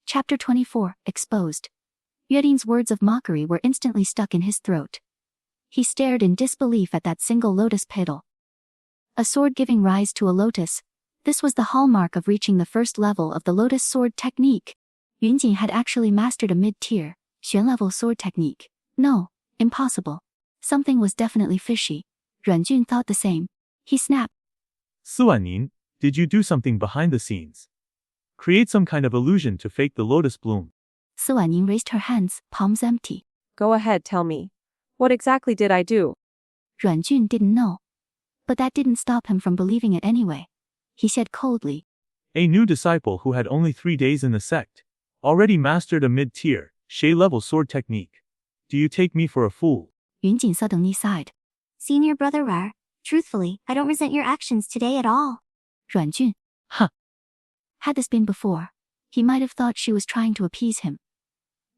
Chapter 24, Exposed. Yuelin's words of mockery were instantly stuck in his throat. He stared in disbelief at that single lotus petal. A sword giving rise to a lotus. This was the hallmark of reaching the first level of the lotus sword technique. Yunjin had actually mastered a mid-tier, Xuan-level sword technique. No, impossible. Something was definitely fishy. Yuanjun thought the same. He snapped. Suanin, did you do something behind the scenes? Create some kind of illusion to fake the lotus bloom. Suanin raised her hands, palms empty. Go ahead, tell me. What exactly did I do? Yuanjun didn't know. But that didn't stop him from believing it anyway. He said coldly. A new disciple who had only 3 days in the sect. Already mastered a mid-tier, Shay-level sword technique. Do you take me for a fool? Yunjin suddenly sighed. Senior brother Rar, truthfully, I don't resent your actions today at all. Yuanjun. Huh. Had this been before, he might have thought she was trying to appease him.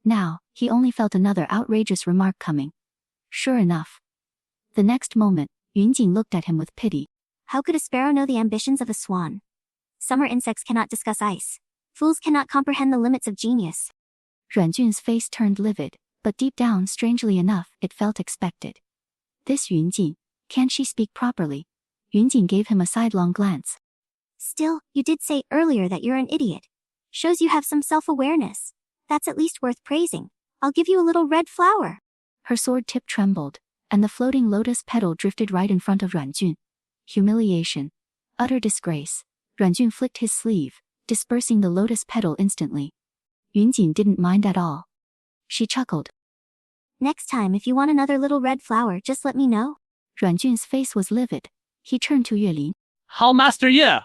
Now, he only felt another outrageous remark coming. Sure enough. The next moment, Yunjin looked at him with pity. How could a sparrow know the ambitions of a swan? Summer insects cannot discuss ice. Fools cannot comprehend the limits of genius. Yuanjun's face turned livid, but deep down, strangely enough, it felt expected. This Yunjin, can't she speak properly? Yunjin gave him a sidelong glance. Still, you did say earlier that you're an idiot. Shows you have some self-awareness. That's at least worth praising. I'll give you a little red flower. Her sword tip trembled, and the floating lotus petal drifted right in front of Yuanjun. Humiliation. Utter disgrace. Yuanjun flicked his sleeve, dispersing the lotus petal instantly. Yunjin didn't mind at all. She chuckled. Next time if you want another little red flower, just let me know. Yuanjun's face was livid. He turned to Yuelin. How master yeah!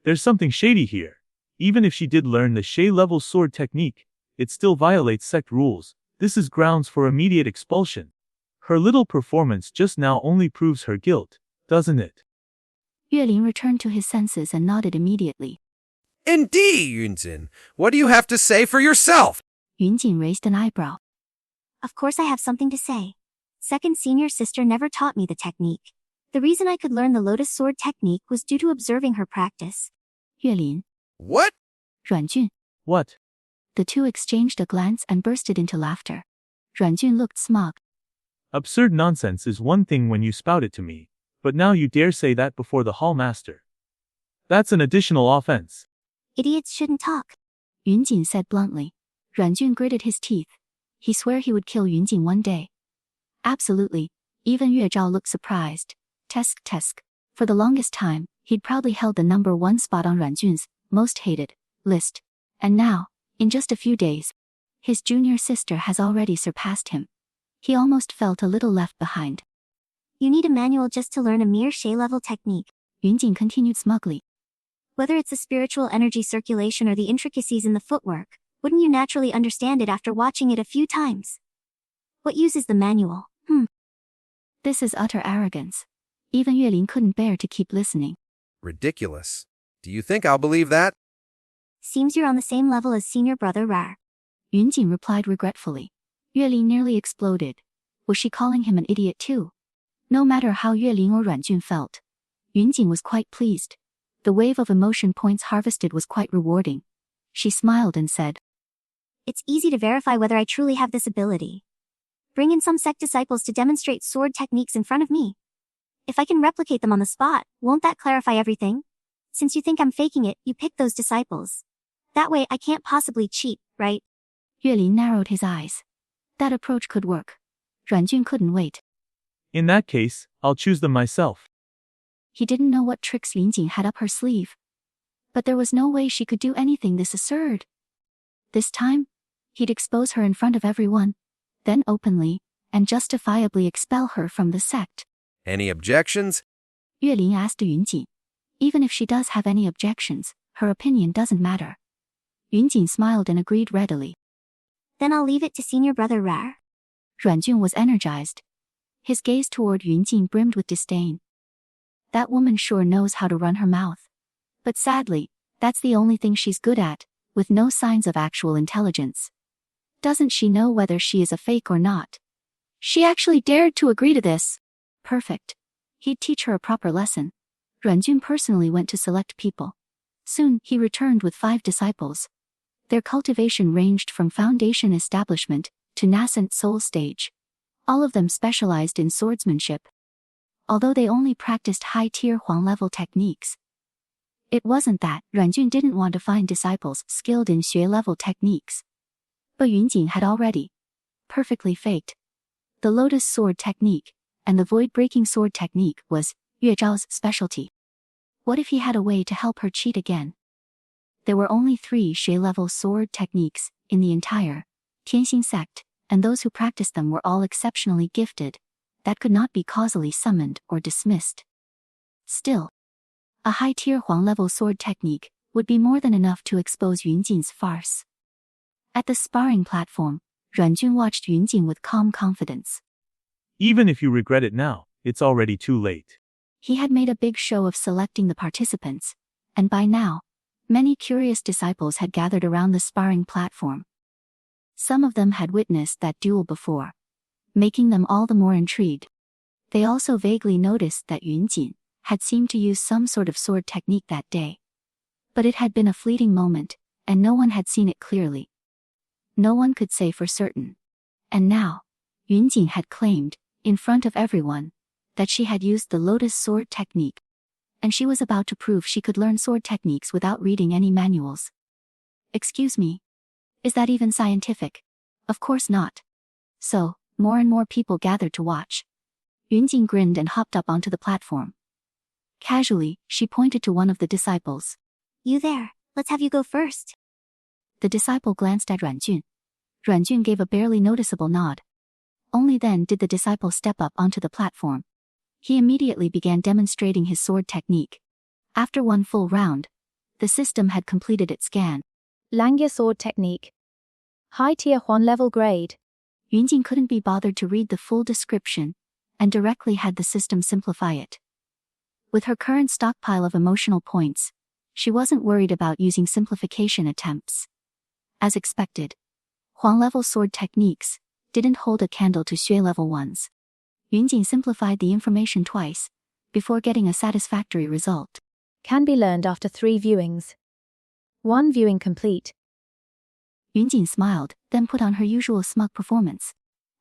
There's something shady here. Even if she did learn the Shay-level sword technique, it still violates sect rules. This is grounds for immediate expulsion. Her little performance just now only proves her guilt, doesn't it? Yuelin returned to his senses and nodded immediately. Indeed, Yunjin. What do you have to say for yourself? Yunjin raised an eyebrow. Of course I have something to say. Second senior sister never taught me the technique. The reason I could learn the lotus sword technique was due to observing her practice. Yuelin. What? Yuanjun. What? The two exchanged a glance and bursted into laughter. Yuanjun looked smug. Absurd nonsense is one thing when you spout it to me, but now you dare say that before the hall master. That's an additional offense. Idiots shouldn't talk. Yunjin said bluntly. Yuanjun gritted his teeth. He swore he would kill Yunjin one day. Absolutely. Even Yue Zhao looked surprised. Tesk. For the longest time, he'd proudly held the number 1 spot on Yuanjun's most hated list. And now, in just a few days, his junior sister has already surpassed him. He almost felt a little left behind. You need a manual just to learn a mere Shay-level technique. Yunjin continued smugly. Whether it's the spiritual energy circulation or the intricacies in the footwork, wouldn't you naturally understand it after watching it a few times? What use is the manual? This is utter arrogance. Even Yuelin couldn't bear to keep listening. Ridiculous. Do you think I'll believe that? Seems you're on the same level as senior brother Rar. Yunjin replied regretfully. Yuelin nearly exploded. Was she calling him an idiot too? No matter how Yuelin or Yuanjun felt, Yunjin was quite pleased. The wave of emotion points harvested was quite rewarding. She smiled and said, It's easy to verify whether I truly have this ability. Bring in some sect disciples to demonstrate sword techniques in front of me. If I can replicate them on the spot, won't that clarify everything? Since you think I'm faking it, you pick those disciples. That way I can't possibly cheat, right? Yuelin narrowed his eyes. That approach could work. Yuanjun couldn't wait. In that case, I'll choose them myself. He didn't know what tricks Yunjin had up her sleeve. But there was no way she could do anything this absurd. This time, he'd expose her in front of everyone, then openly, and justifiably expel her from the sect. Any objections? Yuelin asked Yunjin. Even if she does have any objections, her opinion doesn't matter. Yunjin smiled and agreed readily. Then I'll leave it to senior brother Rar. Yuanjun was energized. His gaze toward Yunjin brimmed with disdain. That woman sure knows how to run her mouth. But sadly, that's the only thing she's good at, with no signs of actual intelligence. Doesn't she know whether she is a fake or not? She actually dared to agree to this. Perfect. He'd teach her a proper lesson. Ruanjun personally went to select people. Soon, he returned with 5 disciples. Their cultivation ranged from foundation establishment to nascent soul stage. All of them specialized in swordsmanship. Although they only practiced high-tier Huang-level techniques. It wasn't that Ruanjun didn't want to find disciples skilled in Xue-level techniques. But Yunjin had already perfectly faked the lotus sword technique, and the void-breaking sword technique was Yue Zhao's specialty. What if he had a way to help her cheat again? There were only 3 Xue-level sword techniques in the entire Tianxing sect, and those who practiced them were all exceptionally gifted, that could not be causally summoned or dismissed. Still, a high-tier Huang-level sword technique would be more than enough to expose Yunjin's farce. At the sparring platform, Ruanjun watched Yunjin with calm confidence. Even if you regret it now, it's already too late. He had made a big show of selecting the participants, and by now, many curious disciples had gathered around the sparring platform. Some of them had witnessed that duel before, making them all the more intrigued. They also vaguely noticed that Yunjin had seemed to use some sort of sword technique that day. But it had been a fleeting moment, and no one had seen it clearly. No one could say for certain. And now, Yunjin had claimed, in front of everyone, that she had used the lotus sword technique. And she was about to prove she could learn sword techniques without reading any manuals. Excuse me. Is that even scientific? Of course not. So, more and more people gathered to watch. Yunjin grinned and hopped up onto the platform. Casually, she pointed to one of the disciples. You there, let's have you go first. The disciple glanced at Ruanjun. Ruanjun gave a barely noticeable nod. Only then did the disciple step up onto the platform. He immediately began demonstrating his sword technique. After one full round, the system had completed its scan. Langya sword technique. High-tier Huan level grade. Yunjin couldn't be bothered to read the full description, and directly had the system simplify it. With her current stockpile of emotional points, she wasn't worried about using simplification attempts. As expected, Huang-level sword techniques didn't hold a candle to Xue-level ones. Yunjin simplified the information twice, before getting a satisfactory result. Can be learned after 3 viewings. 1 viewing complete. Yunjin smiled, then put on her usual smug performance.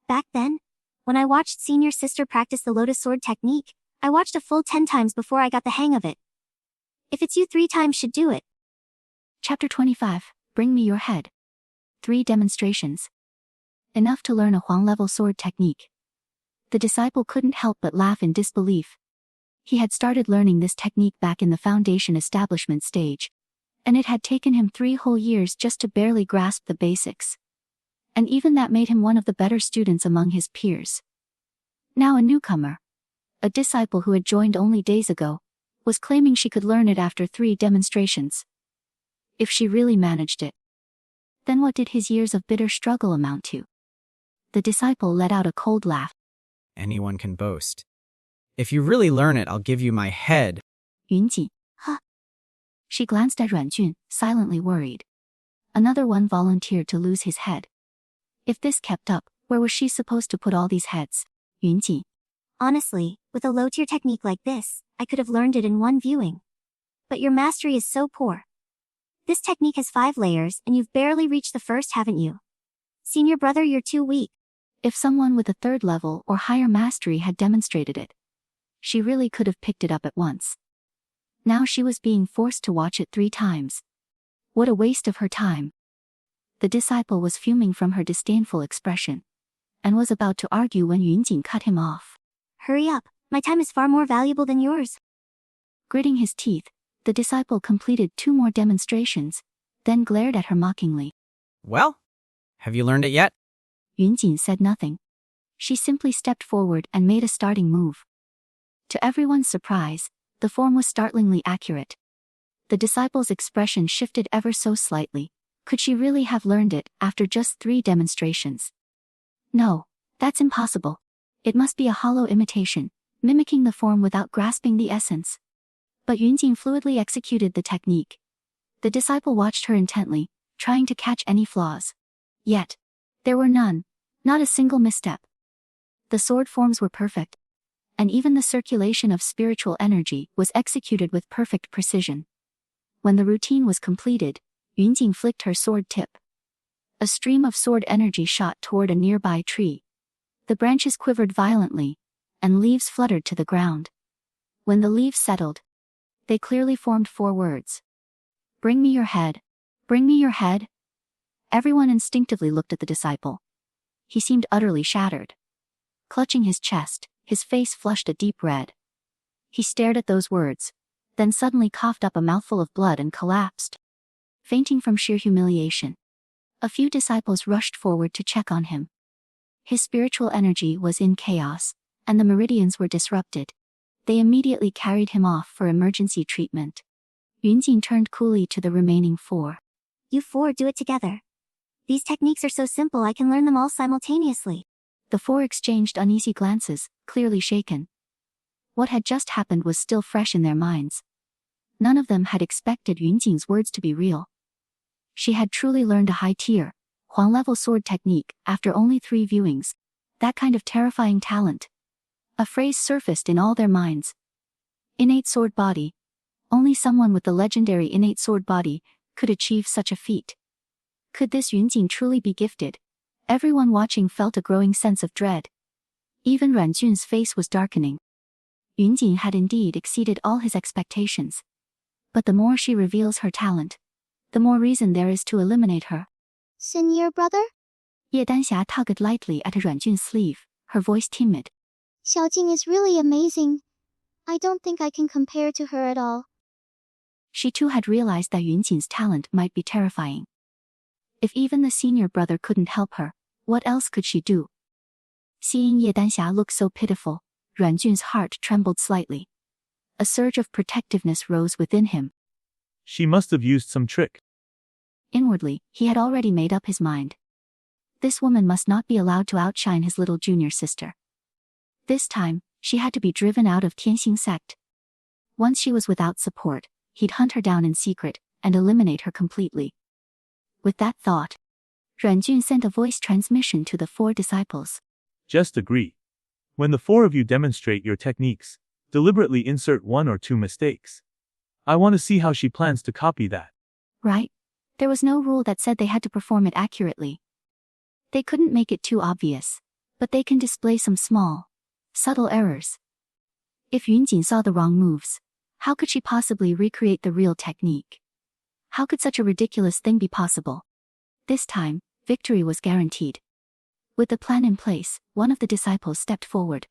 Back then, when I watched senior sister practice the lotus sword technique, I watched a full 10 times before I got the hang of it. If it's you, 3 times should do it. Chapter 25, Bring Me Your Head. 3 demonstrations. Enough to learn a Huang-level sword technique. The disciple couldn't help but laugh in disbelief. He had started learning this technique back in the foundation establishment stage, and it had taken him 3 whole years just to barely grasp the basics. And even that made him one of the better students among his peers. Now a newcomer, a disciple who had joined only days ago, was claiming she could learn it after 3 demonstrations. If she really managed it, then what did his years of bitter struggle amount to? The disciple let out a cold laugh. Anyone can boast. If you really learn it, I'll give you my head. Yunjin, huh? She glanced at Ruanjun, silently worried. Another one volunteered to lose his head. If this kept up, where was she supposed to put all these heads? Yunjin. Honestly, with a low-tier technique like this, I could have learned it in 1 viewing. But your mastery is so poor. This technique has 5 layers, and you've barely reached the first, haven't you? Senior brother, you're too weak. If someone with a 3rd level or higher mastery had demonstrated it, she really could have picked it up at once. Now she was being forced to watch it 3 times. What a waste of her time. The disciple was fuming from her disdainful expression, and was about to argue when Yunjin cut him off. Hurry up, my time is far more valuable than yours. Gritting his teeth, the disciple completed 2 more demonstrations, then glared at her mockingly. Well, have you learned it yet? Yunjin said nothing. She simply stepped forward and made a starting move. To everyone's surprise, the form was startlingly accurate. The disciple's expression shifted ever so slightly. Could she really have learned it after just 3 demonstrations? No, that's impossible. It must be a hollow imitation, mimicking the form without grasping the essence. But Yunjin fluidly executed the technique. The disciple watched her intently, trying to catch any flaws. Yet, There were none, not a single misstep. The sword forms were perfect, and even the circulation of spiritual energy was executed with perfect precision. When the routine was completed, Yunjing flicked her sword tip. A stream of sword energy shot toward a nearby tree. The branches quivered violently, and leaves fluttered to the ground. When the leaves settled, they clearly formed 4 words. Bring me your head. Bring me your head. Everyone instinctively looked at the disciple. He seemed utterly shattered. Clutching his chest, his face flushed a deep red. He stared at those words, then suddenly coughed up a mouthful of blood and collapsed, fainting from sheer humiliation. A few disciples rushed forward to check on him. His spiritual energy was in chaos, and the meridians were disrupted. They immediately carried him off for emergency treatment. Yunjing turned coolly to the remaining 4. You 4 do it together. These techniques are so simple I can learn them all simultaneously. The 4 exchanged uneasy glances, clearly shaken. What had just happened was still fresh in their minds. None of them had expected Yunjing's words to be real. She had truly learned a high-tier, Huang-level sword technique after only 3 viewings. That kind of terrifying talent. A phrase surfaced in all their minds. Innate sword body. Only someone with the legendary innate sword body could achieve such a feat. Could this Yunjing truly be gifted? Everyone watching felt a growing sense of dread. Even Ruan Jun's face was darkening. Yunjing had indeed exceeded all his expectations. But the more she reveals her talent, the more reason there is to eliminate her. Senior brother? Ye Danxia tugged lightly at Ruan Jun's sleeve, her voice timid. Xiaojing is really amazing. I don't think I can compare to her at all. She too had realized that Yunjing's talent might be terrifying. If even the senior brother couldn't help her, what else could she do? Seeing Ye Danxia look so pitiful, Ruan Jun's heart trembled slightly. A surge of protectiveness rose within him. She must have used some trick. Inwardly, he had already made up his mind. This woman must not be allowed to outshine his little junior sister. This time, she had to be driven out of Tianxing sect. Once she was without support, he'd hunt her down in secret and eliminate her completely. With that thought, Ruan Jun sent a voice transmission to the 4 disciples. Just agree. When the 4 of you demonstrate your techniques, deliberately insert 1 or 2 mistakes. I want to see how she plans to copy that. Right? There was no rule that said they had to perform it accurately. They couldn't make it too obvious, but they can display some small, subtle errors. If Yunjing saw the wrong moves, how could she possibly recreate the real technique? How could such a ridiculous thing be possible? This time, victory was guaranteed. With the plan in place, one of the disciples stepped forward.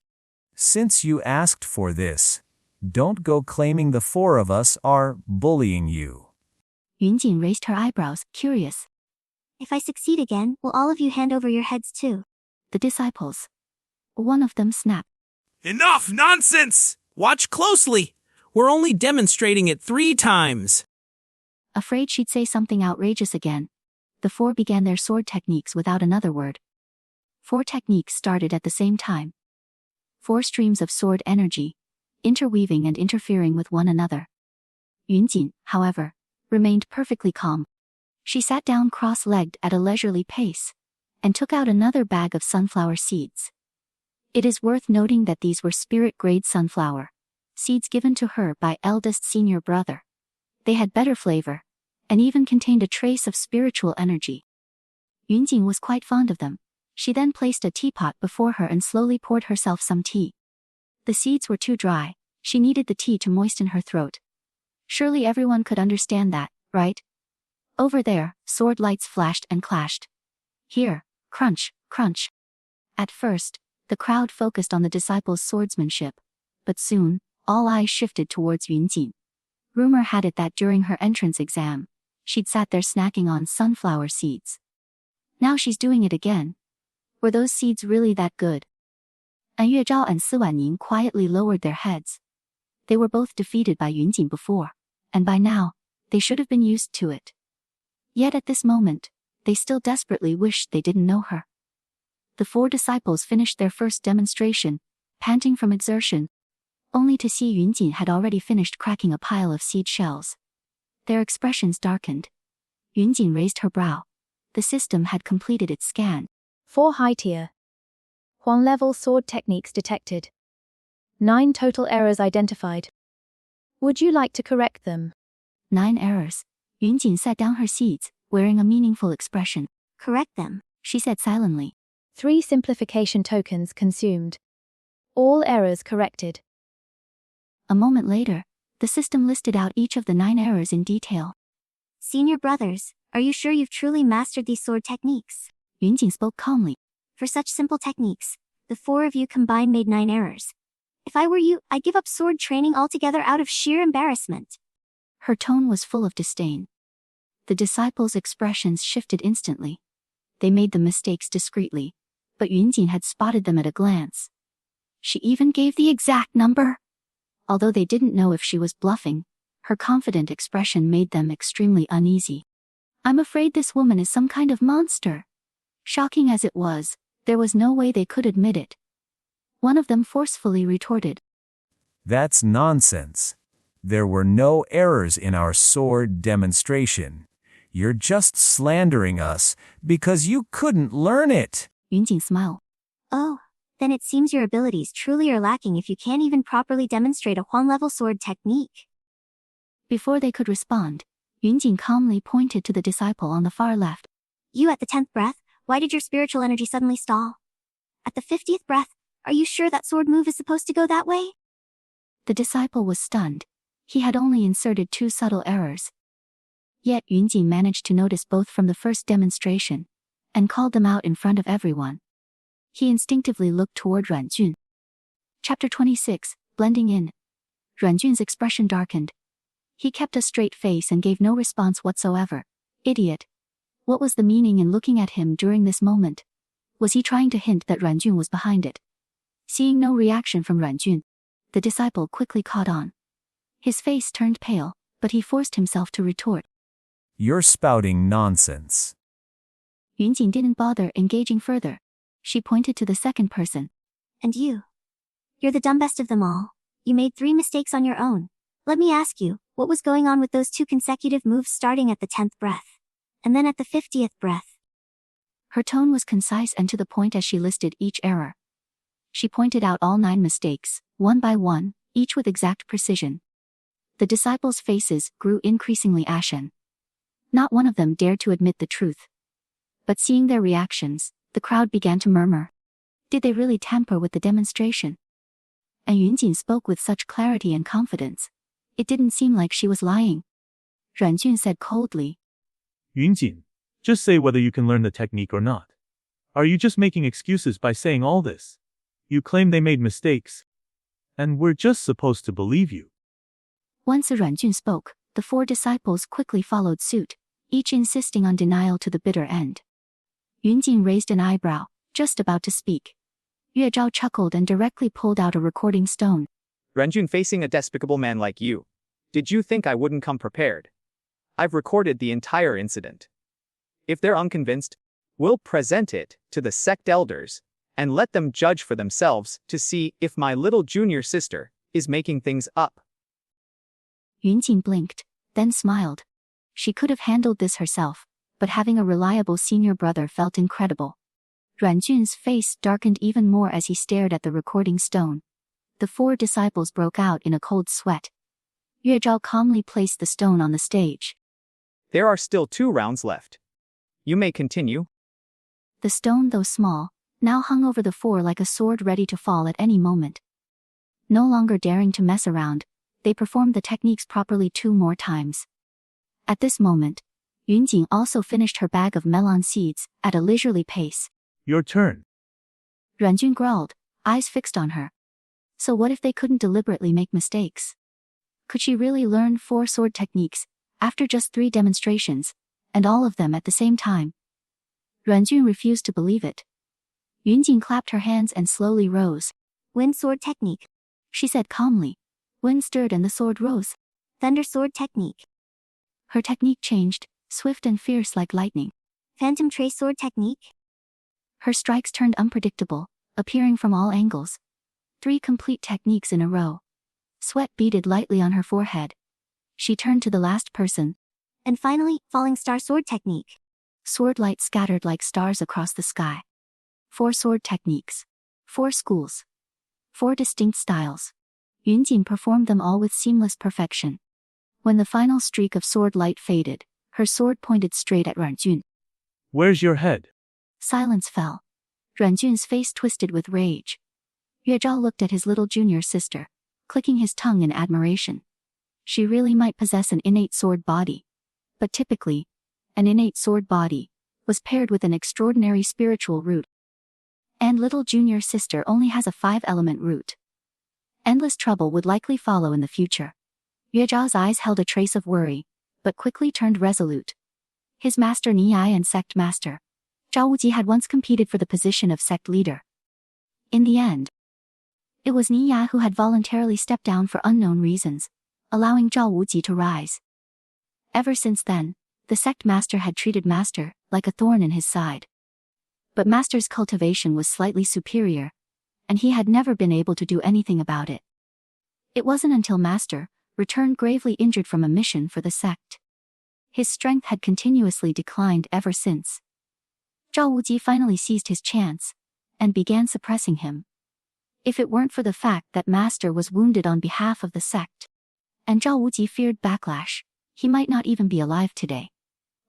Since you asked for this, don't go claiming the 4 of us are bullying you. Yunjing raised her eyebrows, curious. If I succeed again, will all of you hand over your heads too? The disciples. One of them snapped. Enough nonsense! Watch closely! We're only demonstrating it 3 times. Afraid she'd say something outrageous again, the 4 began their sword techniques without another word. 4 techniques started at the same time. 4 streams of sword energy, interweaving and interfering with one another. Yunjin, however, remained perfectly calm. She sat down cross-legged at a leisurely pace, and took out another bag of sunflower seeds. It is worth noting that these were spirit-grade sunflower seeds given to her by eldest senior brother. They had better flavor, and even contained a trace of spiritual energy. Yunjing was quite fond of them. She then placed a teapot before her and slowly poured herself some tea. The seeds were too dry. She needed the tea to moisten her throat. Surely everyone could understand that, right? Over there, sword lights flashed and clashed. Here, crunch, crunch. At first, the crowd focused on the disciples' swordsmanship, but soon, all eyes shifted towards Yunjin. Rumor had it that during her entrance exam, she'd sat there snacking on sunflower seeds. Now she's doing it again. Were those seeds really that good? An Yue Zhao and Si Wanning quietly lowered their heads. They were both defeated by Yunjin before, and by now, they should have been used to it. Yet at this moment, they still desperately wished they didn't know her. The 4 disciples finished their first demonstration, panting from exertion, only to see Yunjin had already finished cracking a pile of seed shells. Their expressions darkened. Yunjin raised her brow. The system had completed its scan. 4 high tier. 1 level sword techniques detected. 9 total errors identified. Would you like to correct them? 9 errors. Yunjin set down her seeds, wearing a meaningful expression. Correct them, She said silently. 3 simplification tokens consumed. All errors corrected. A moment later, the system listed out each of the 9 errors in detail. Senior brothers, are you sure you've truly mastered these sword techniques? Yunjin spoke calmly. For such simple techniques, the 4 of you combined made 9 errors. If I were you, I'd give up sword training altogether out of sheer embarrassment. Her tone was full of disdain. The disciples' expressions shifted instantly. They made the mistakes discreetly, but Yunjin had spotted them at a glance. She even gave the exact number. Although they didn't know if she was bluffing, her confident expression made them extremely uneasy. I'm afraid this woman is some kind of monster. Shocking as it was, there was no way they could admit it. One of them forcefully retorted. That's nonsense. There were no errors in our sword demonstration. You're just slandering us because you couldn't learn it. Yunjin smiled. Oh, then it seems your abilities truly are lacking if you can't even properly demonstrate a Huan-level sword technique. Before they could respond, Yunjin calmly pointed to the disciple on the far left. You at the 10th breath, why did your spiritual energy suddenly stall? At the 50th breath, are you sure that sword move is supposed to go that way? The disciple was stunned. He had only inserted 2 subtle errors. Yet Yunjin managed to notice both from the first demonstration, and called them out in front of everyone. He instinctively looked toward Ranjun. Chapter 26, Blending In. Ranjun's expression darkened. He kept a straight face and gave no response whatsoever. Idiot. What was the meaning in looking at him during this moment? Was he trying to hint that Ranjun was behind it? Seeing no reaction from Ranjun, the disciple quickly caught on. His face turned pale, but he forced himself to retort. You're spouting nonsense. Yunjin didn't bother engaging further. She pointed to the second person. And you? You're the dumbest of them all. You made 3 mistakes on your own. Let me ask you, what was going on with those 2 consecutive moves starting at the 10th breath? And then at the 50th breath? Her tone was concise and to the point as she listed each error. She pointed out all 9 mistakes, one by one, each with exact precision. The disciples' faces grew increasingly ashen. Not one of them dared to admit the truth. But seeing their reactions, the crowd began to murmur. Did they really tamper with the demonstration? And Yunjin spoke with such clarity and confidence. It didn't seem like she was lying. Ranjun said coldly. Yunjin, just say whether you can learn the technique or not. Are you just making excuses by saying all this? You claim they made mistakes. And we're just supposed to believe you. Once Ranjun spoke, the 4 disciples quickly followed suit, each insisting on denial to the bitter end. Yunjin raised an eyebrow, just about to speak. Yue Zhao chuckled and directly pulled out a recording stone. Renjun, facing a despicable man like you. Did you think I wouldn't come prepared? I've recorded the entire incident. If they're unconvinced, we'll present it to the sect elders and let them judge for themselves to see if my little junior sister is making things up. Yunjin blinked, then smiled. She could have handled this herself, but having a reliable senior brother felt incredible. Ranjun's face darkened even more as he stared at the recording stone. The 4 disciples broke out in a cold sweat. Yue Zhao calmly placed the stone on the stage. There are still 2 rounds left. You may continue. The stone, though small, now hung over the 4 like a sword ready to fall at any moment. No longer daring to mess around, they performed the techniques properly 2 more times. At this moment, Yunjin also finished her bag of melon seeds at a leisurely pace. Your turn. Ranjun growled, eyes fixed on her. So what if they couldn't deliberately make mistakes? Could she really learn 4 sword techniques, after just 3 demonstrations, and all of them at the same time? Ranjun refused to believe it. Yunjin clapped her hands and slowly rose. Wind sword technique, She said calmly. Wind stirred and the sword rose. thunder sword technique, Her technique changed, swift and fierce like lightning. phantom trace sword technique, Her strikes turned unpredictable, appearing from all angles. 3 complete techniques in a row. Sweat beaded lightly on her forehead. She turned to the last person. and finally, falling star sword technique. Sword light scattered like stars across the sky. 4 sword techniques, 4 schools, 4 distinct styles. Yunjin performed them all with seamless perfection. When the final streak of sword light faded, her sword pointed straight at Ranjun. Where's your head? Silence fell. Ranjun's face twisted with rage. Yue Zhao looked at his little junior sister, clicking his tongue in admiration. She really might possess an innate sword body. But typically, an innate sword body was paired with an extraordinary spiritual root. And little junior sister only has a 5-element root. Endless trouble would likely follow in the future. Yue Zhao's eyes held a trace of worry, but quickly turned resolute. His master Niyai and sect master, Zhao Wuji, had once competed for the position of sect leader. In the end, it was Niyai who had voluntarily stepped down for unknown reasons, allowing Zhao Wuji to rise. Ever since then, the sect master had treated master like a thorn in his side. But master's cultivation was slightly superior, and he had never been able to do anything about it. It wasn't until master returned gravely injured from a mission for the sect. His strength had continuously declined ever since. Zhao Wuji finally seized his chance and began suppressing him. If it weren't for the fact that master was wounded on behalf of the sect, and Zhao Wuji feared backlash, he might not even be alive today.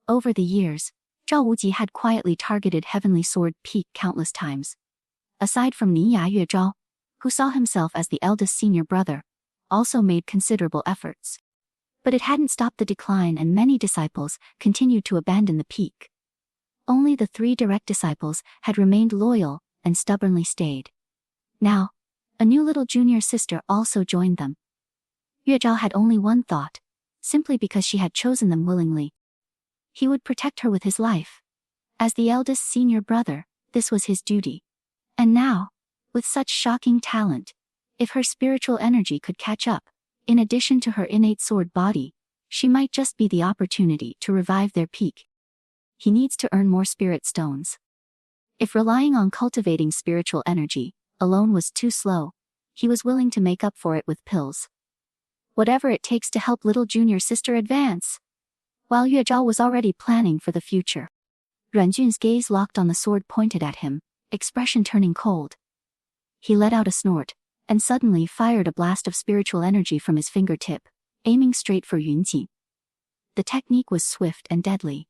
Over the years, Zhao Wuji had quietly targeted Heavenly Sword Peak countless times. Aside from Niyai Yue Zhao, who saw himself as the eldest senior brother, also made considerable efforts. But it hadn't stopped the decline, and many disciples continued to abandon the peak. Only the 3 direct disciples had remained loyal and stubbornly stayed. Now, a new little junior sister also joined them. Yue Zhao had only one thought, simply because she had chosen them willingly. He would protect her with his life. As the eldest senior brother, this was his duty. And now, with such shocking talent, if her spiritual energy could catch up, in addition to her innate sword body, she might just be the opportunity to revive their peak. He needs to earn more spirit stones. If relying on cultivating spiritual energy alone was too slow, he was willing to make up for it with pills. Whatever it takes to help little junior sister advance. While Yue Zhao was already planning for the future, Ranjun's gaze locked on the sword pointed at him, expression turning cold. He let out a snort, and suddenly fired a blast of spiritual energy from his fingertip, aiming straight for Yunjin. The technique was swift and deadly.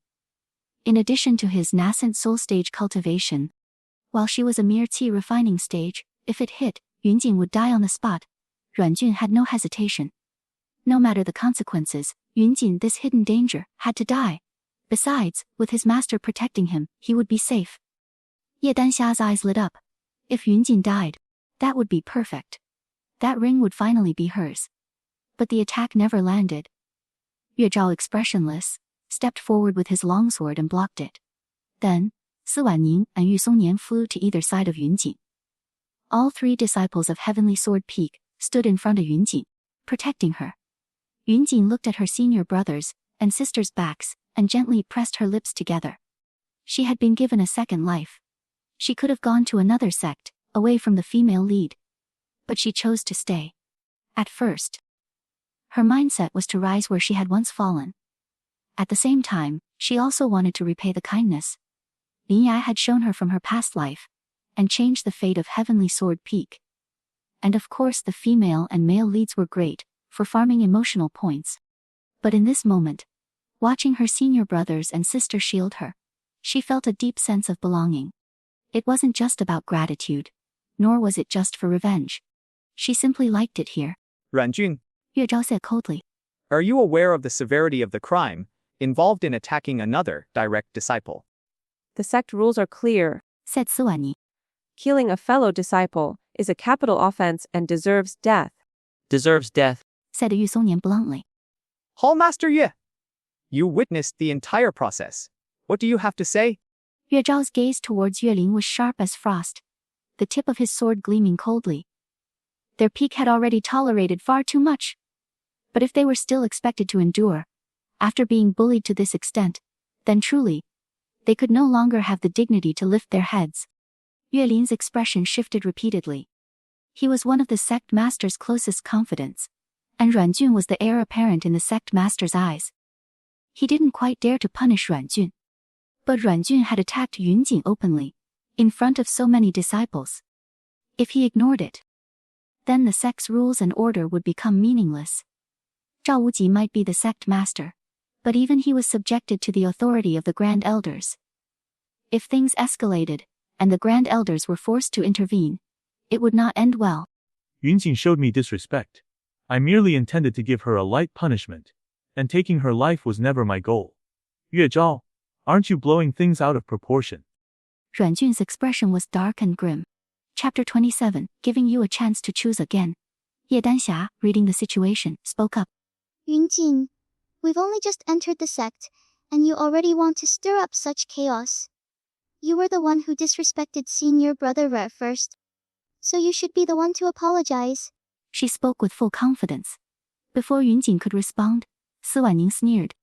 In addition to his nascent soul stage cultivation, while she was a mere qi refining stage, if it hit, Yunjin would die on the spot. Ranjun had no hesitation. No matter the consequences, Yunjin, this hidden danger, had to die. Besides, with his master protecting him, he would be safe. Ye Danxia's eyes lit up. If Yunjin died, that would be perfect. That ring would finally be hers. But the attack never landed. Yue Zhao, expressionless, stepped forward with his longsword and blocked it. Then, Si Wanning and Yu Songnian flew to either side of Yunjin. All 3 disciples of Heavenly Sword Peak stood in front of Yunjin, protecting her. Yunjin looked at her senior brothers and sisters' backs and gently pressed her lips together. She had been given a second life. She could have gone to another sect, away from the female lead. But she chose to stay. At first, her mindset was to rise where she had once fallen. At the same time, she also wanted to repay the kindness Lin Yai had shown her from her past life, and change the fate of Heavenly Sword Peak. And of course the female and male leads were great for farming emotional points. But in this moment, watching her senior brothers and sister shield her, she felt a deep sense of belonging. It wasn't just about gratitude, nor was it just for revenge. She simply liked it here. Ranjun, Yue Zhao said coldly. are you aware of the severity of the crime involved in attacking another direct disciple? The sect rules are clear. Said Si Wanyi. Killing a fellow disciple is a capital offense and deserves death. Deserves death. Said Yu Songnian bluntly. Hall Master Yue, you witnessed the entire process. What do you have to say? Yue Zhao's gaze towards Yuelin was sharp as frost, the tip of his sword gleaming coldly. Their peak had already tolerated far too much. But if they were still expected to endure, after being bullied to this extent, then truly, they could no longer have the dignity to lift their heads. Yuelin's expression shifted repeatedly. He was one of the sect master's closest confidants, and Ranjun was the heir apparent in the sect master's eyes. He didn't quite dare to punish Ranjun. But Ranjun had attacked Yunjin openly, in front of so many disciples. If he ignored it, then the sect's rules and order would become meaningless. Zhao Wuji might be the sect master, but even he was subjected to the authority of the Grand Elders. If things escalated, and the Grand Elders were forced to intervene, it would not end well. Yunjing showed me disrespect. I merely intended to give her a light punishment, and taking her life was never my goal. Yue Zhao, aren't you blowing things out of proportion? Ruan Jun's expression was dark and grim. Chapter 27, giving you a chance to choose again. Ye Danxia, reading the situation, spoke up. Yunjin, we've only just entered the sect, and you already want to stir up such chaos. You were the one who disrespected senior brother Re first. So you should be the one to apologize. She spoke with full confidence. Before Yunjin could respond, Si Wanning sneered.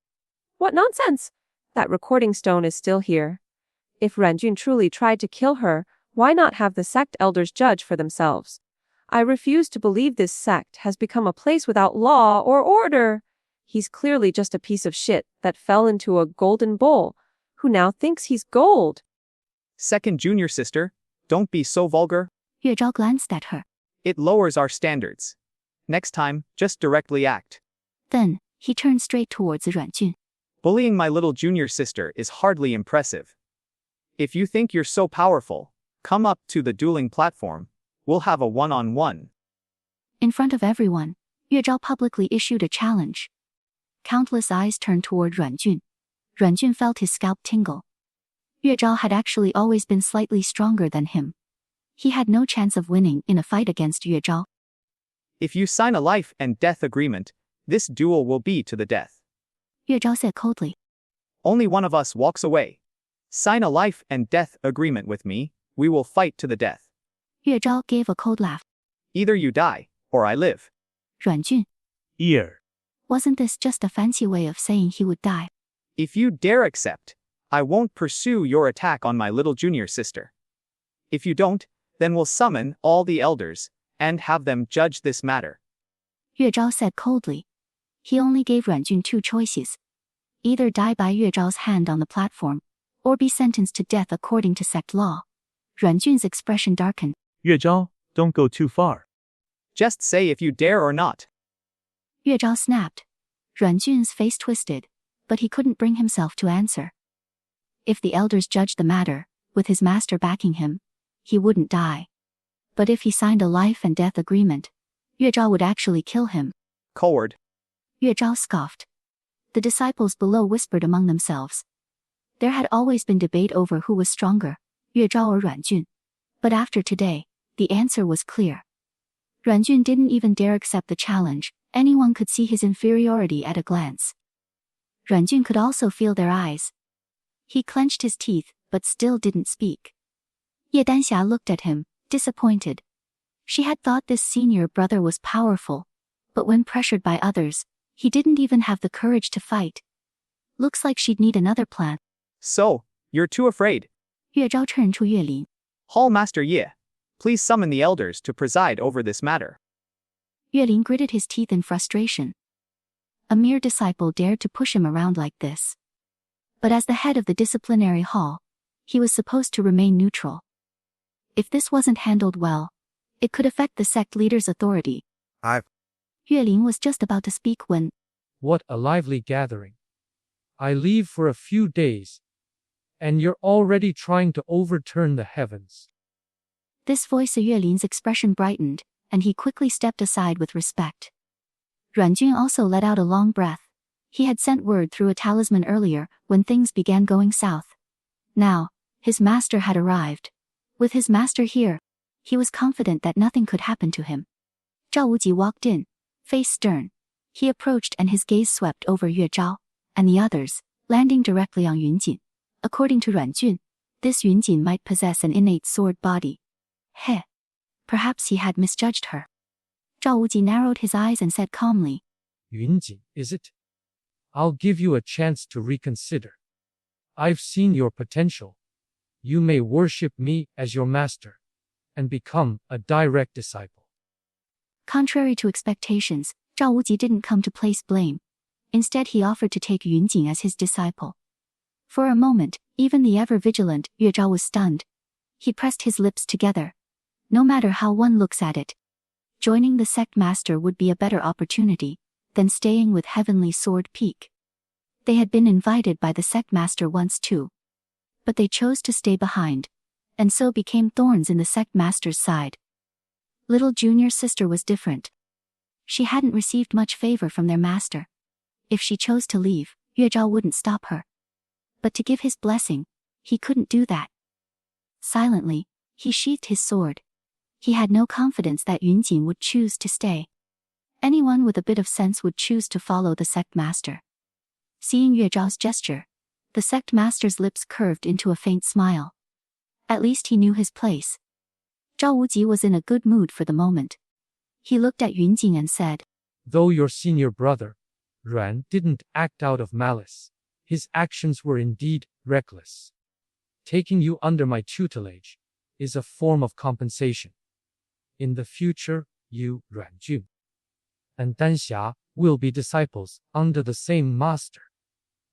What nonsense! That recording stone is still here. If Renjun truly tried to kill her, why not have the sect elders judge for themselves? I refuse to believe this sect has become a place without law or order. He's clearly just a piece of shit that fell into a golden bowl, who now thinks he's gold. Second junior sister, don't be so vulgar. Yue Zhao glanced at her. It lowers our standards. Next time, just directly act. Then, he turned straight towards Ruan Jun. Bullying my little junior sister is hardly impressive. If you think you're so powerful, come up to the dueling platform. We'll have a one-on-one. In front of everyone, Yue Zhao publicly issued a challenge. Countless eyes turned toward Ruan Jun. Ruan Jun felt his scalp tingle. Yue Zhao had actually always been slightly stronger than him. He had no chance of winning in a fight against Yue Zhao. If you sign a life and death agreement, this duel will be to the death. Yue Zhao said coldly. Only one of us walks away. Sign a life and death agreement with me, we will fight to the death. Yue Zhao gave a cold laugh. Either you die, or I live. Ruan Jun. Ear. Wasn't this just a fancy way of saying he would die? If you dare accept, I won't pursue your attack on my little junior sister. If you don't, then we'll summon all the elders, and have them judge this matter. Yue Zhao said coldly. He only gave Ruan Jun two choices. Either die by Yue Zhao's hand on the platform, or be sentenced to death according to sect law. Ruan Jun's expression darkened. Yue Zhao, don't go too far. Just say if you dare or not. Yue Zhao snapped. Ruan Jun's face twisted, but he couldn't bring himself to answer. If the elders judged the matter, with his master backing him, he wouldn't die. But if he signed a life and death agreement, Yue Zhao would actually kill him. Coward. Yue Zhao scoffed. The disciples below whispered among themselves. There had always been debate over who was stronger, Yue Zhao or Ruan Jun. But after today, the answer was clear. Ruan Jun didn't even dare accept the challenge. Anyone could see his inferiority at a glance. Ruan Jun could also feel their eyes. He clenched his teeth, but still didn't speak. Ye Danxia looked at him, disappointed. She had thought this senior brother was powerful, but when pressured by others, he didn't even have the courage to fight. Looks like she'd need another plan. So, you're too afraid. Yue Zhao turned to Yue Lin. Hall Master Ye, please summon the elders to preside over this matter. Yue Lin gritted his teeth in frustration. A mere disciple dared to push him around like this. But as the head of the disciplinary hall, he was supposed to remain neutral. If this wasn't handled well, it could affect the sect leader's authority. Yue Lin was just about to speak when... What a lively gathering. I leave for a few days, and you're already trying to overturn the heavens. This voice of Yue Lin's expression brightened, and he quickly stepped aside with respect. Ruan Jun also let out a long breath. He had sent word through a talisman earlier, when things began going south. Now, his master had arrived. With his master here, he was confident that nothing could happen to him. Zhao Wuji walked in, face stern. He approached and his gaze swept over Yue Zhao, and the others, landing directly on Yunjin. According to Ruan Jun, this Yunjin might possess an innate sword body. Heh. Perhaps he had misjudged her. Zhao Wuji narrowed his eyes and said calmly. Yunjin, is it? I'll give you a chance to reconsider. I've seen your potential. You may worship me as your master, and become a direct disciple. Contrary to expectations, Zhao Wuji didn't come to place blame. Instead he offered to take Yunjin as his disciple. For a moment, even the ever-vigilant Yue Zhao was stunned. He pressed his lips together. No matter how one looks at it, joining the sect master would be a better opportunity than staying with Heavenly Sword Peak. They had been invited by the sect master once too, but they chose to stay behind, and so became thorns in the sect master's side. Little junior sister was different. She hadn't received much favor from their master. If she chose to leave, Yue Zhao wouldn't stop her. But to give his blessing, he couldn't do that. Silently, he sheathed his sword. He had no confidence that Yunjin would choose to stay. Anyone with a bit of sense would choose to follow the sect master. Seeing Yue Zhao's gesture, the sect master's lips curved into a faint smile. At least he knew his place. Zhao Wuji was in a good mood for the moment. He looked at Yunjing and said, Though your senior brother, Ruan, didn't act out of malice, his actions were indeed reckless. Taking you under my tutelage is a form of compensation. In the future, you, Ruan Jun, and Danxia will be disciples under the same master.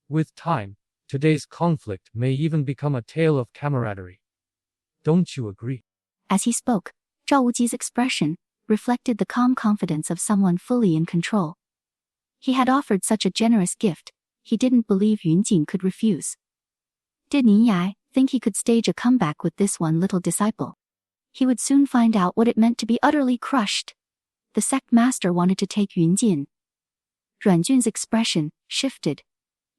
With time, today's conflict may even become a tale of camaraderie. Don't you agree? As he spoke, Zhao Wuji's expression reflected the calm confidence of someone fully in control. He had offered such a generous gift, he didn't believe Yunjing could refuse. Did Niyai think he could stage a comeback with this one little disciple? He would soon find out what it meant to be utterly crushed. The sect master wanted to take Yunjin. Ruan Jun's expression shifted.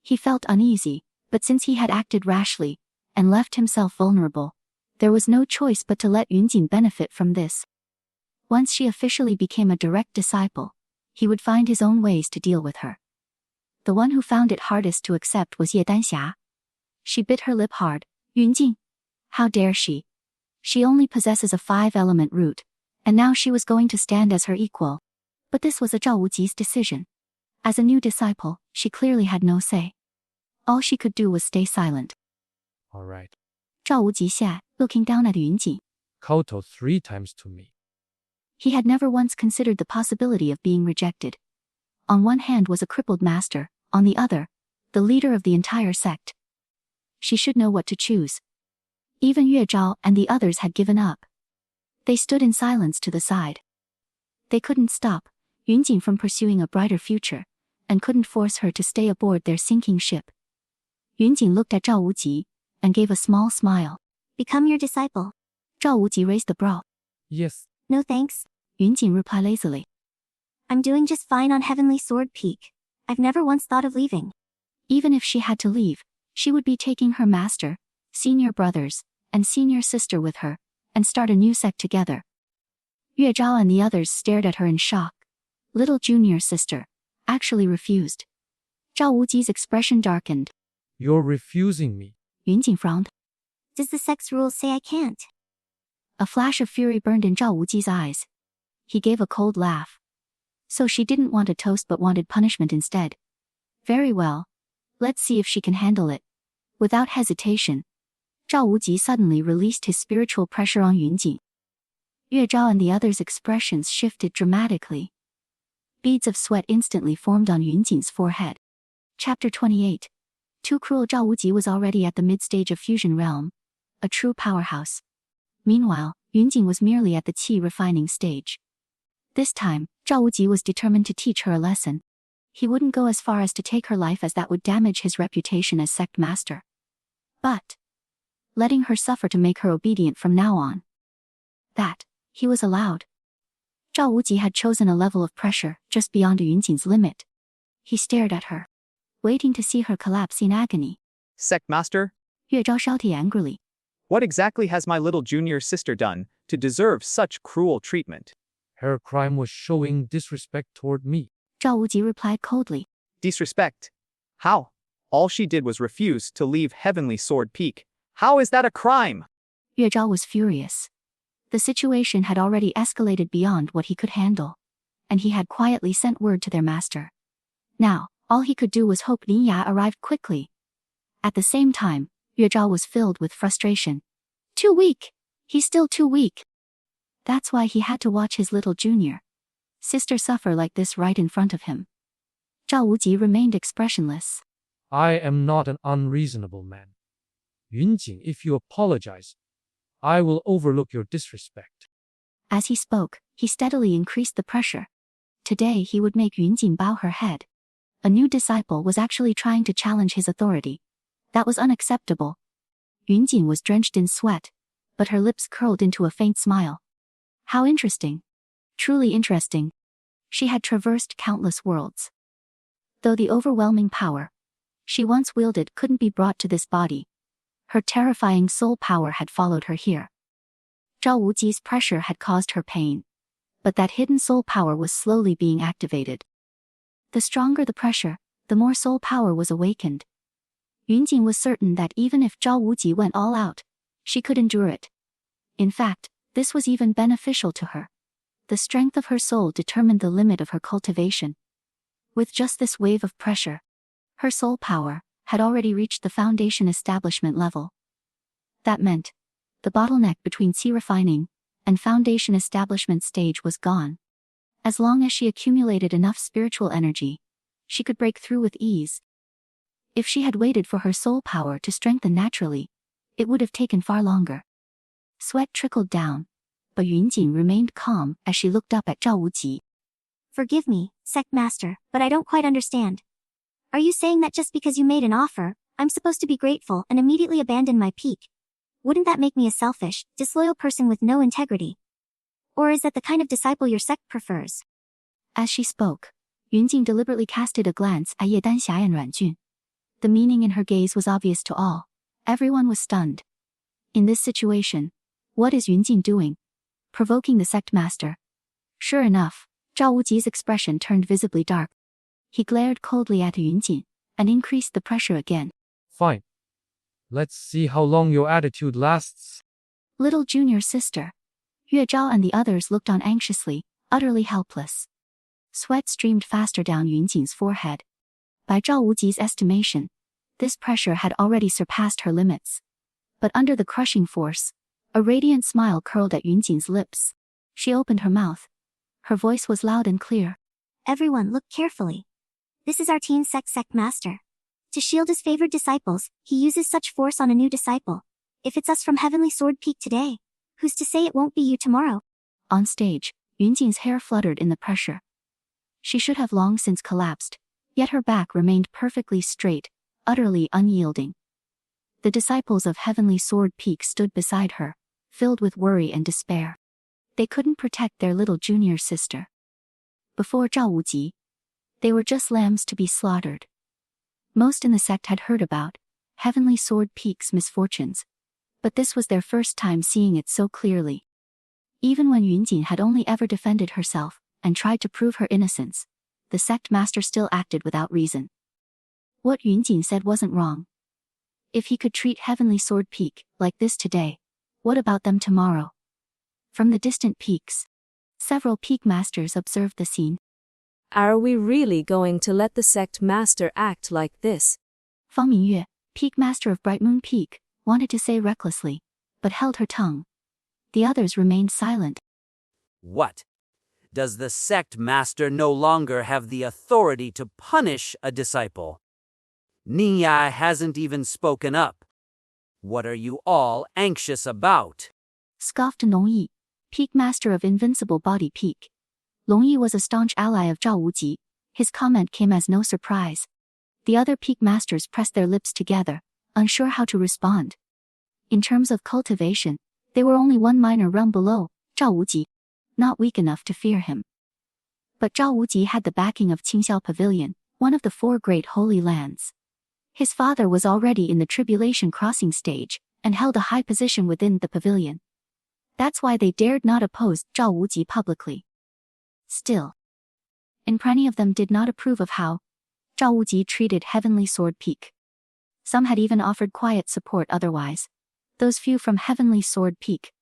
He felt uneasy, but since he had acted rashly and left himself vulnerable, there was no choice but to let Yunjin benefit from this. Once she officially became a direct disciple, he would find his own ways to deal with her. The one who found it hardest to accept was Ye Danxia. She bit her lip hard. Yunjing, how dare she? She only possesses a 5-element root, and now she was going to stand as her equal. But this was a Zhao Wuji's decision. As a new disciple, she clearly had no say. All she could do was stay silent. All right. Zhao Wuji said, looking down at Yunjing. Kowtow 3 times to me. He had never once considered the possibility of being rejected. On one hand was a crippled master, on the other, the leader of the entire sect. She should know what to choose. Even Yue Zhao and the others had given up. They stood in silence to the side. They couldn't stop Yunjing from pursuing a brighter future, and couldn't force her to stay aboard their sinking ship. Yunjing looked at Zhao Wuji and gave a small smile. Become your disciple. Zhao Wuji raised a brow. Yes. No thanks. Yunjing replied lazily. I'm doing just fine on Heavenly Sword Peak. I've never once thought of leaving. Even if she had to leave, she would be taking her master, senior brothers, and senior sister with her, and start a new sect together. Yue Zhao and the others stared at her in shock. Little junior sister actually refused. Zhao Wuji's expression darkened. You're refusing me. Yunjing frowned. Does the sect's rules say I can't? A flash of fury burned in Zhao Wuji's eyes. He gave a cold laugh. So she didn't want a toast but wanted punishment instead. Very well. Let's see if she can handle it. Without hesitation, Zhao Wuji suddenly released his spiritual pressure on Yunjing. Yue Zhao and the others' expressions shifted dramatically. Beads of sweat instantly formed on Yunjing's forehead. Chapter 28. Too cruel. Zhao Wuji was already at the mid-stage of Fusion Realm, a true powerhouse. Meanwhile, Yunjing was merely at the qi refining stage. This time, Zhao Wuji was determined to teach her a lesson. He wouldn't go as far as to take her life, as that would damage his reputation as sect master. But letting her suffer to make her obedient from now on. That he was allowed. Zhao Wuji had chosen a level of pressure just beyond Yunjing's limit. He stared at her, waiting to see her collapse in agony. Sect master? Yue Zhao shouted angrily. What exactly has my little junior sister done to deserve such cruel treatment? Her crime was showing disrespect toward me. Zhao Wuji replied coldly. Disrespect? How? All she did was refuse to leave Heavenly Sword Peak. How is that a crime? Yue Zhao was furious. The situation had already escalated beyond what he could handle, and he had quietly sent word to their master. Now, all he could do was hope Niya arrived quickly. At the same time, Yue Zhao was filled with frustration. Too weak! He's still too weak. That's why he had to watch his little junior sister suffer like this right in front of him. Zhao Wuji remained expressionless. I am not an unreasonable man. Yunjing, if you apologize, I will overlook your disrespect. As he spoke, he steadily increased the pressure. Today he would make Yunjin bow her head. A new disciple was actually trying to challenge his authority. That was unacceptable. Yunjin was drenched in sweat, but her lips curled into a faint smile. How interesting. Truly interesting. She had traversed countless worlds. Though the overwhelming power she once wielded couldn't be brought to this body, her terrifying soul power had followed her here. Zhao Wuji's pressure had caused her pain, but that hidden soul power was slowly being activated. The stronger the pressure, the more soul power was awakened. Yunjin was certain that even if Zhao Wuji went all out, she could endure it. In fact, this was even beneficial to her. The strength of her soul determined the limit of her cultivation. With just this wave of pressure, her soul power had already reached the foundation establishment level. That meant, the bottleneck between qi refining and foundation establishment stage was gone. As long as she accumulated enough spiritual energy, she could break through with ease. If she had waited for her soul power to strengthen naturally, it would have taken far longer. Sweat trickled down, but Yunjin remained calm as she looked up at Zhao Wuji. Forgive me, Sect Master, but I don't quite understand. Are you saying that just because you made an offer, I'm supposed to be grateful and immediately abandon my peak? Wouldn't that make me a selfish, disloyal person with no integrity? Or is that the kind of disciple your sect prefers? As she spoke, Yunjin deliberately casted a glance at Ye Danxia and Ruanjun. The meaning in her gaze was obvious to all. Everyone was stunned. In this situation, what is Yunjin doing? Provoking the sect master. Sure enough, Zhao Wuji's expression turned visibly dark. He glared coldly at Yunjin and increased the pressure again. Fine. Let's see how long your attitude lasts. Little junior sister. Yue Zhao and the others looked on anxiously, utterly helpless. Sweat streamed faster down Yunjin's forehead. By Zhao Wuji's estimation, this pressure had already surpassed her limits. But under the crushing force, a radiant smile curled at Yunjin's lips. She opened her mouth. Her voice was loud and clear. Everyone look carefully. This is our teen sect master. To shield his favored disciples, he uses such force on a new disciple. If it's us from Heavenly Sword Peak today, who's to say it won't be you tomorrow? On stage, Yunjin's hair fluttered in the pressure. She should have long since collapsed, yet her back remained perfectly straight, utterly unyielding. The disciples of Heavenly Sword Peak stood beside her, filled with worry and despair. They couldn't protect their little junior sister. Before Zhao Wuji, they were just lambs to be slaughtered. Most in the sect had heard about Heavenly Sword Peak's misfortunes, but this was their first time seeing it so clearly. Even when Yunjin had only ever defended herself and tried to prove her innocence, the sect master still acted without reason. What Yunjin said wasn't wrong. If he could treat Heavenly Sword Peak like this today, what about them tomorrow? From the distant peaks, several peak masters observed the scene. Are we really going to let the sect master act like this? Fang Mingyue, peak master of Bright Moon Peak, wanted to say recklessly, but held her tongue. The others remained silent. What? Does the sect master no longer have the authority to punish a disciple? Ningyi hasn't even spoken up. What are you all anxious about? Scoffed Nongyi, peak master of Invincible Body Peak. Longyi was a staunch ally of Zhao Wuji. His comment came as no surprise. The other peak masters pressed their lips together, unsure how to respond. In terms of cultivation, they were only one minor rung below Zhao Wuji, not weak enough to fear him. But Zhao Wuji had the backing of Qingxiao Pavilion, one of the 4 great holy lands. His father was already in the tribulation crossing stage and held a high position within the pavilion. That's why they dared not oppose Zhao Wuji publicly. Still, and plenty of them did not approve of how Zhao Wuji treated Heavenly Sword Peak. Some had even offered quiet support otherwise. Those few from Heavenly Sword Peak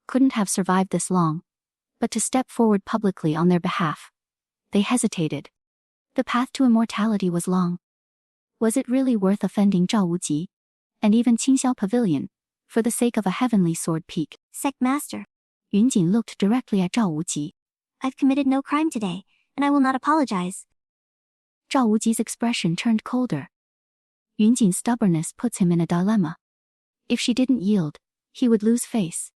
couldn't have survived this long. But to step forward publicly on their behalf, they hesitated. The path to immortality was long. Was it really worth offending Zhao Wuji, and even Qingxiao Pavilion, for the sake of a Heavenly Sword Peak? Sect Master. Yunjin looked directly at Zhao Wuji. I've committed no crime today, and I will not apologize. Zhao Wuji's expression turned colder. Yunjin's stubbornness puts him in a dilemma. If she didn't yield, he would lose face.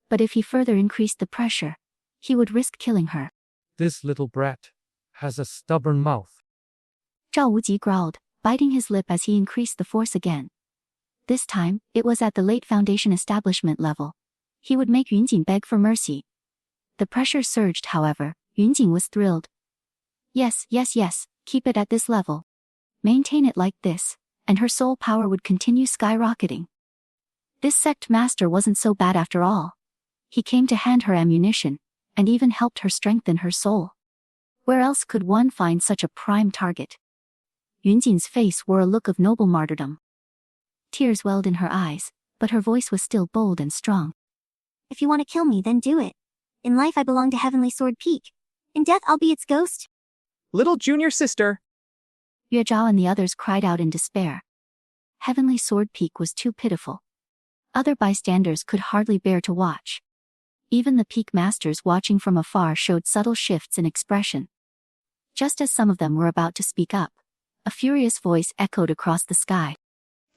But if he further increased the pressure, he would risk killing her. This little brat has a stubborn mouth. Zhao Wuji growled, biting his lip as he increased the force again. This time, it was at the late foundation establishment level. He would make Yunjin beg for mercy. The pressure surged, however. Yunjin was thrilled. Yes, keep it at this level. Maintain it like this, and her soul power would continue skyrocketing. This sect master wasn't so bad after all. He came to hand her ammunition, and even helped her strengthen her soul. Where else could one find such a prime target? Yunjin's face wore a look of noble martyrdom. Tears welled in her eyes, but her voice was still bold and strong. If you want to kill me, then do it. In life I belong to Heavenly Sword Peak. In death I'll be its ghost. Little junior sister. Yue Zhao and the others cried out in despair. Heavenly Sword Peak was too pitiful. Other bystanders could hardly bear to watch. Even the peak masters watching from afar showed subtle shifts in expression. Just as some of them were about to speak up, a furious voice echoed across the sky.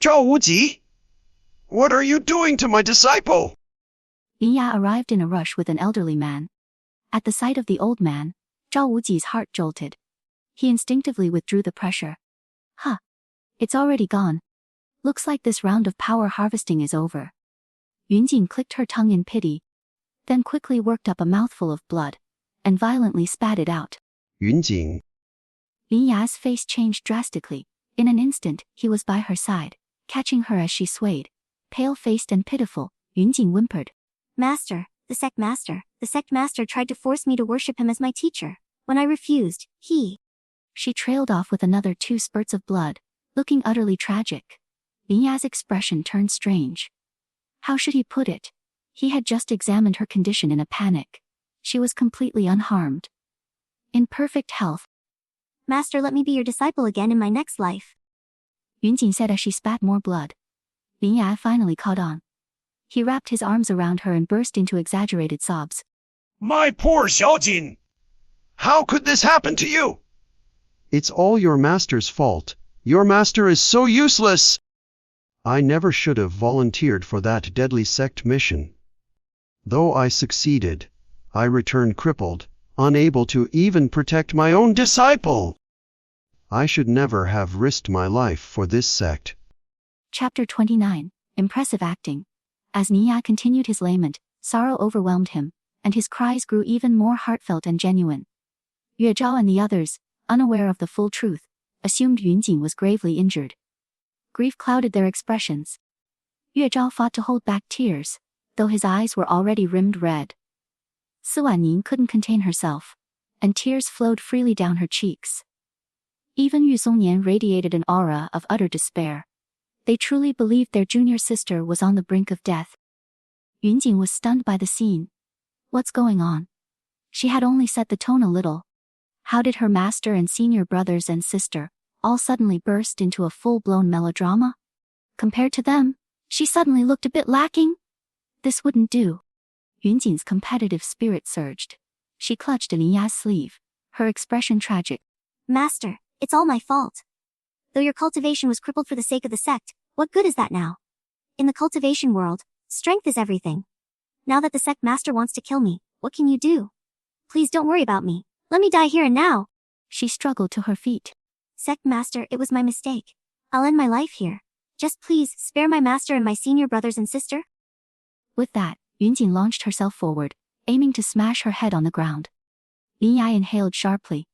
Zhao Wuji! What are you doing to my disciple? Lin Ya arrived in a rush with an elderly man. At the sight of the old man, Zhao Wuji's heart jolted. He instinctively withdrew the pressure. Huh. It's already gone. Looks like this round of power harvesting is over. Yunjin clicked her tongue in pity, then quickly worked up a mouthful of blood, and violently spat it out. Yunjin. Lin Ya's face changed drastically. In an instant, he was by her side, catching her as she swayed. Pale-faced and pitiful, Yunjin whimpered. Master, the sect master tried to force me to worship him as my teacher. When I refused, he... She trailed off with another 2 spurts of blood, looking utterly tragic. Lin Ya's expression turned strange. How should he put it? He had just examined her condition in a panic. She was completely unharmed. In perfect health. Master, let me be your disciple again in my next life. Yunjin said as she spat more blood. Lin Ya finally caught on. He wrapped his arms around her and burst into exaggerated sobs. My poor Xiaojin! How could this happen to you? It's all your master's fault. Your master is so useless! I never should have volunteered for that deadly sect mission. Though I succeeded, I returned crippled, unable to even protect my own disciple. I should never have risked my life for this sect. Chapter 29. Impressive acting. As Nia continued his lament, sorrow overwhelmed him, and his cries grew even more heartfelt and genuine. Yue Zhao and the others, unaware of the full truth, assumed Yunjin was gravely injured. Grief clouded their expressions. Yue Zhao fought to hold back tears, though his eyes were already rimmed red. Siwan Ning couldn't contain herself, and tears flowed freely down her cheeks. Even Yu Songnian radiated an aura of utter despair. They truly believed their junior sister was on the brink of death. Yunjin was stunned by the scene. What's going on? She had only set the tone a little. How did her master and senior brothers and sister all suddenly burst into a full-blown melodrama? Compared to them, she suddenly looked a bit lacking. This wouldn't do. Yunjin's competitive spirit surged. She clutched Lin Ya's sleeve, her expression tragic. Master, it's all my fault. Though your cultivation was crippled for the sake of the sect, what good is that now? In the cultivation world, strength is everything. Now that the sect master wants to kill me, what can you do? Please don't worry about me. Let me die here and now. She struggled to her feet. Sect master, it was my mistake. I'll end my life here. Just please, spare my master and my senior brothers and sister. With that, Yunjin launched herself forward, aiming to smash her head on the ground. Lin Ya inhaled sharply.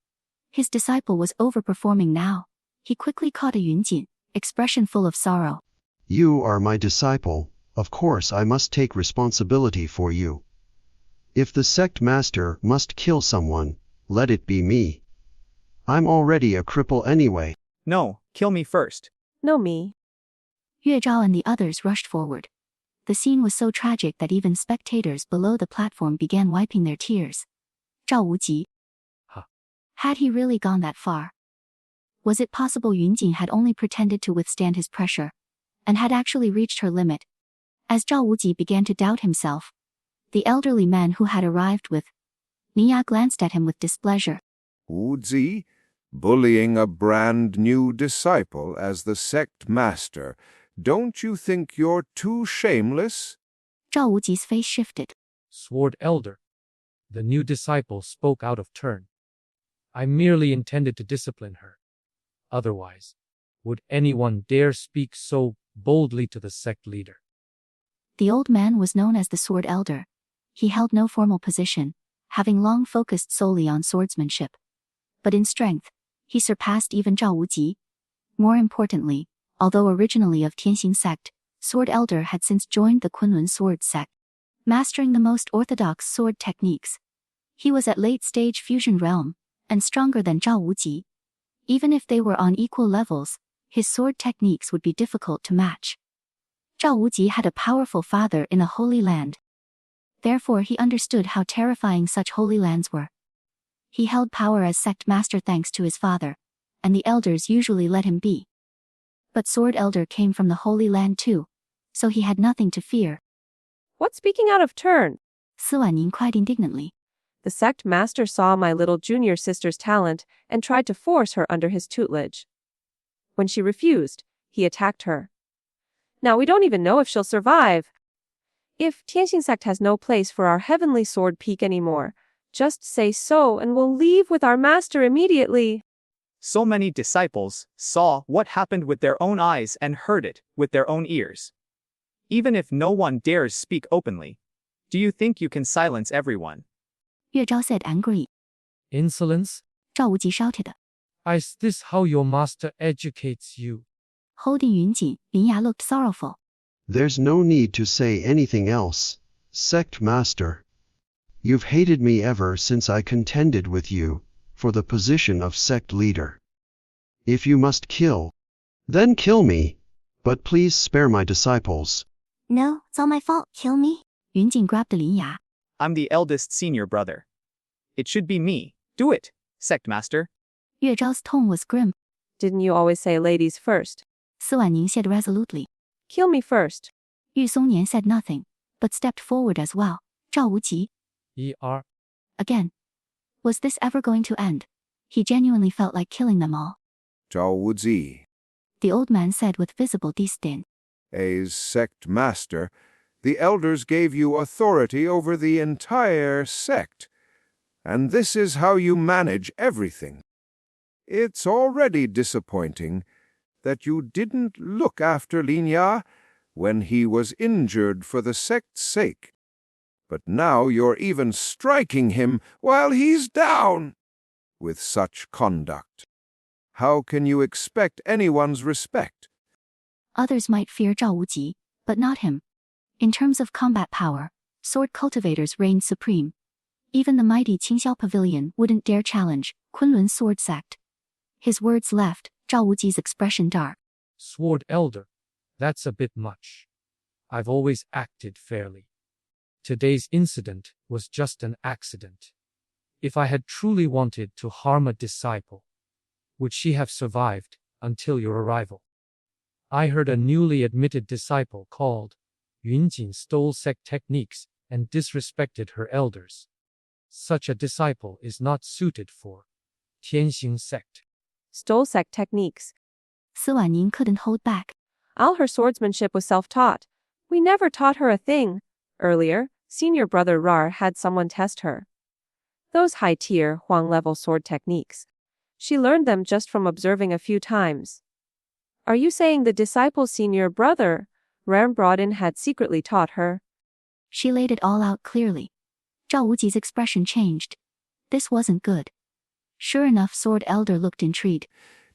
His disciple was overperforming now. He quickly caught a Yunjin, expression full of sorrow. You are my disciple, of course I must take responsibility for you. If the sect master must kill someone, let it be me. I'm already a cripple anyway. No, kill me first. No, me. Yue Zhao and the others rushed forward. The scene was so tragic that even spectators below the platform began wiping their tears. Zhao Wuji. Huh. Had he really gone that far? Was it possible Yunjin had only pretended to withstand his pressure, and had actually reached her limit? As Zhao Wuji began to doubt himself, the elderly man who had arrived with Nia glanced at him with displeasure. Wuji, bullying a brand new disciple as the sect master, don't you think you're too shameless? Zhao Wuji's face shifted. Sword Elder. The new disciple spoke out of turn. I merely intended to discipline her. Otherwise, would anyone dare speak so boldly to the sect leader? The old man was known as the Sword Elder. He held no formal position, having long focused solely on swordsmanship. But in strength, he surpassed even Zhao Wuji. More importantly, although originally of Tianxing sect, Sword Elder had since joined the Kunlun sword sect, mastering the most orthodox sword techniques. He was at late-stage fusion realm, and stronger than Zhao Wuji. Even if they were on equal levels, his sword techniques would be difficult to match. Zhao Wuji had a powerful father in a holy land. Therefore he understood how terrifying such holy lands were. He held power as sect master thanks to his father, and the elders usually let him be. But Sword Elder came from the Holy Land too, so he had nothing to fear. What speaking out of turn? Si Wanning cried indignantly. The sect master saw my little junior sister's talent and tried to force her under his tutelage. When she refused, he attacked her. Now we don't even know if she'll survive. If Tianxing sect has no place for our heavenly sword peak anymore, just say so and we'll leave with our master immediately. So many disciples saw what happened with their own eyes and heard it with their own ears. Even if no one dares speak openly, do you think you can silence everyone? Yue Zhao said angrily. Insolence? Zhao Wuji shouted. Is this how your master educates you? Holding Yunjin, Lin Ya looked sorrowful. There's no need to say anything else, sect master. You've hated me ever since I contended with you for the position of sect leader. If you must kill, then kill me, but please spare my disciples. No, it's all my fault. Kill me? Yunjin grabbed Lin Ya. I'm the eldest senior brother. It should be me. Do it, sect master. Yue Zhao's tone was grim. Didn't you always say ladies first? Si Wanning said resolutely. Kill me first. Yu Songnian said nothing, but stepped forward as well. Zhao Wuji. Er. Again. Was this ever going to end? He genuinely felt like killing them all. Zhao Wuji, The old man said with visible disdain. as sect master, the elders gave you authority over the entire sect, and this is how you manage everything. It's already disappointing that you didn't look after Lin Ya when he was injured for the sect's sake. But now you're even striking him while he's down. With such conduct, how can you expect anyone's respect? Others might fear Zhao Wuji, but not him. In terms of combat power, sword cultivators reigned supreme. Even the mighty Qingxiao Pavilion wouldn't dare challenge Kunlun sword sect. His words left Zhao Wuji's expression dark. Sword Elder. That's a bit much. I've always acted fairly. Today's incident was just an accident. If I had truly wanted to harm a disciple, would she have survived until your arrival? I heard a newly admitted disciple called Yunjin stole sect techniques and disrespected her elders. Such a disciple is not suited for Tianxing sect. Stole sect techniques. Si Wanning couldn't hold back. All her swordsmanship was self-taught. We never taught her a thing. Earlier, senior brother Rar had someone test her. Those high-tier, Huang-level sword techniques. She learned them just from observing a few times. Are you saying the disciple's senior brother, Ram Broaden, had secretly taught her? She laid it all out clearly. Zhao Wuji's expression changed. This wasn't good. Sure enough, Sword Elder looked intrigued.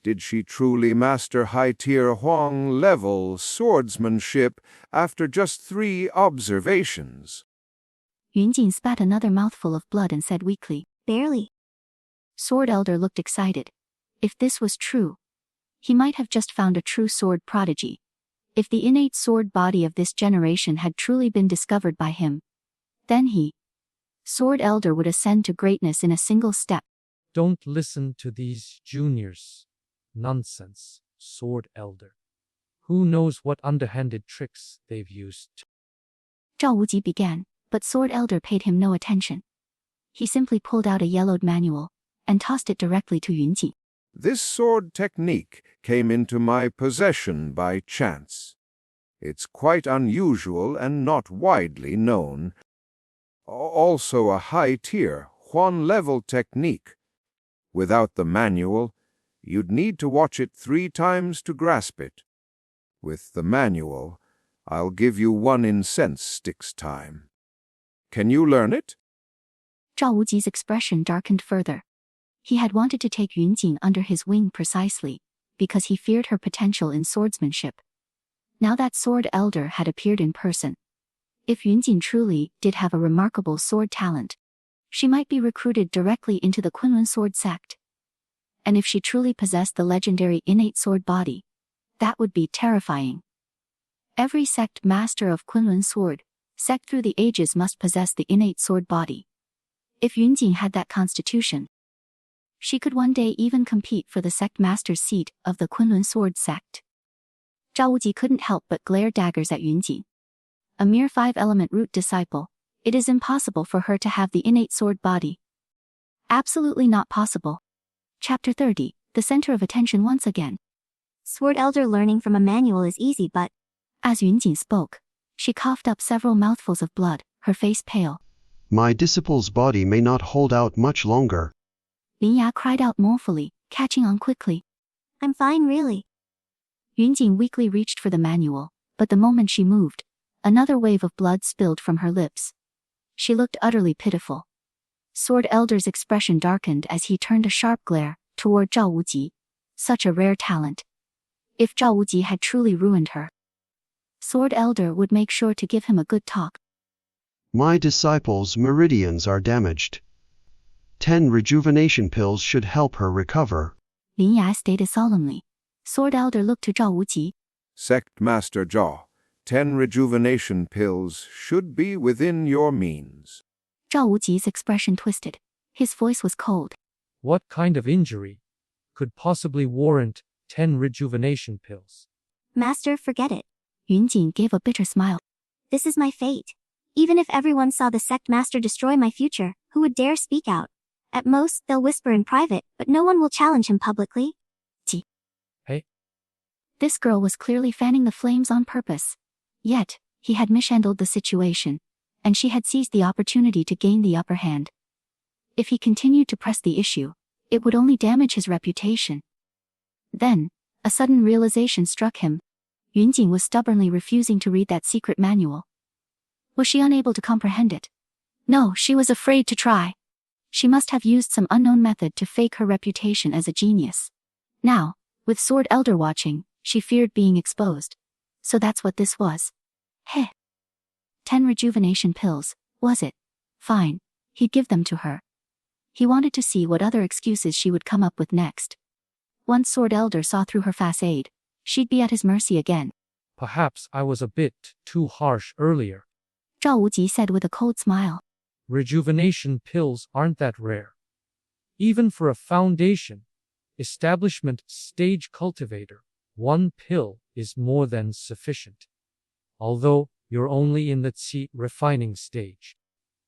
Did she truly master high-tier Huang-level swordsmanship after just 3 observations? Yunjin spat another mouthful of blood and said weakly, Barely. Sword Elder looked excited. If this was true, he might have just found a true sword prodigy. If the innate sword body of this generation had truly been discovered by him, then he, Sword Elder, would ascend to greatness in a single step. Don't listen to these juniors. Nonsense, Sword Elder. Who knows what underhanded tricks they've used? Zhao Wuji began, but Sword Elder paid him no attention. He simply pulled out a yellowed manual and tossed it directly to Yunji. This sword technique came into my possession by chance. It's quite unusual and not widely known. Also a high-tier, Huan-level technique. Without the manual, you'd need to watch it 3 times to grasp it. With the manual, I'll give you 1 incense stick's time. Can you learn it? Zhao Wuji's expression darkened further. He had wanted to take Yunjing under his wing precisely because he feared her potential in swordsmanship. Now that sword elder had appeared in person. If Yunjing truly did have a remarkable sword talent, she might be recruited directly into the Kunlun sword sect. And if she truly possessed the legendary innate sword body, that would be terrifying. Every sect master of Kunlun sword sect through the ages must possess the innate sword body. If Yunjing had that constitution, she could one day even compete for the sect master's seat of the Kunlun sword sect. Zhao Wuji couldn't help but glare daggers at Yunjing. A mere 5-element root disciple, it is impossible for her to have the innate sword body. Absolutely not possible. Chapter 30, the center of attention once again. Sword elder learning from a manual is easy, but... As Yunjing spoke, she coughed up several mouthfuls of blood, her face pale. My disciple's body may not hold out much longer. Lin Ya cried out mournfully, catching on quickly. I'm fine, really. Yunjing weakly reached for the manual, but the moment she moved, another wave of blood spilled from her lips. She looked utterly pitiful. Sword Elder's expression darkened as he turned a sharp glare toward Zhao Wuji. Such a rare talent. If Zhao Wuji had truly ruined her, Sword Elder would make sure to give him a good talk. My disciple's meridians are damaged. 10 rejuvenation pills should help her recover. Lin Ya stated solemnly. Sword Elder looked to Zhao Wuji. Sect Master Zhao, 10 rejuvenation pills should be within your means. Zhao Wuji's expression twisted. His voice was cold. What kind of injury could possibly warrant 10 rejuvenation pills? Master, forget it. Yunjing gave a bitter smile. This is my fate. Even if everyone saw the sect master destroy my future, who would dare speak out? At most, they'll whisper in private, but no one will challenge him publicly. Hey? This girl was clearly fanning the flames on purpose. Yet, he had mishandled the situation, and she had seized the opportunity to gain the upper hand. If he continued to press the issue, it would only damage his reputation. Then, a sudden realization struck him. Yunjing was stubbornly refusing to read that secret manual. Was she unable to comprehend it? No, she was afraid to try. She must have used some unknown method to fake her reputation as a genius. Now, with Sword Elder watching, she feared being exposed. So that's what this was. Heh. 10 rejuvenation pills, was it? Fine, he'd give them to her. He wanted to see what other excuses she would come up with next. Once Sword Elder saw through her facade, she'd be at his mercy again. Perhaps I was a bit too harsh earlier. Zhao Wuji said with a cold smile. Rejuvenation pills aren't that rare. Even for a foundation, establishment stage cultivator, 1 pill is more than sufficient. Although, you're only in the qi refining stage.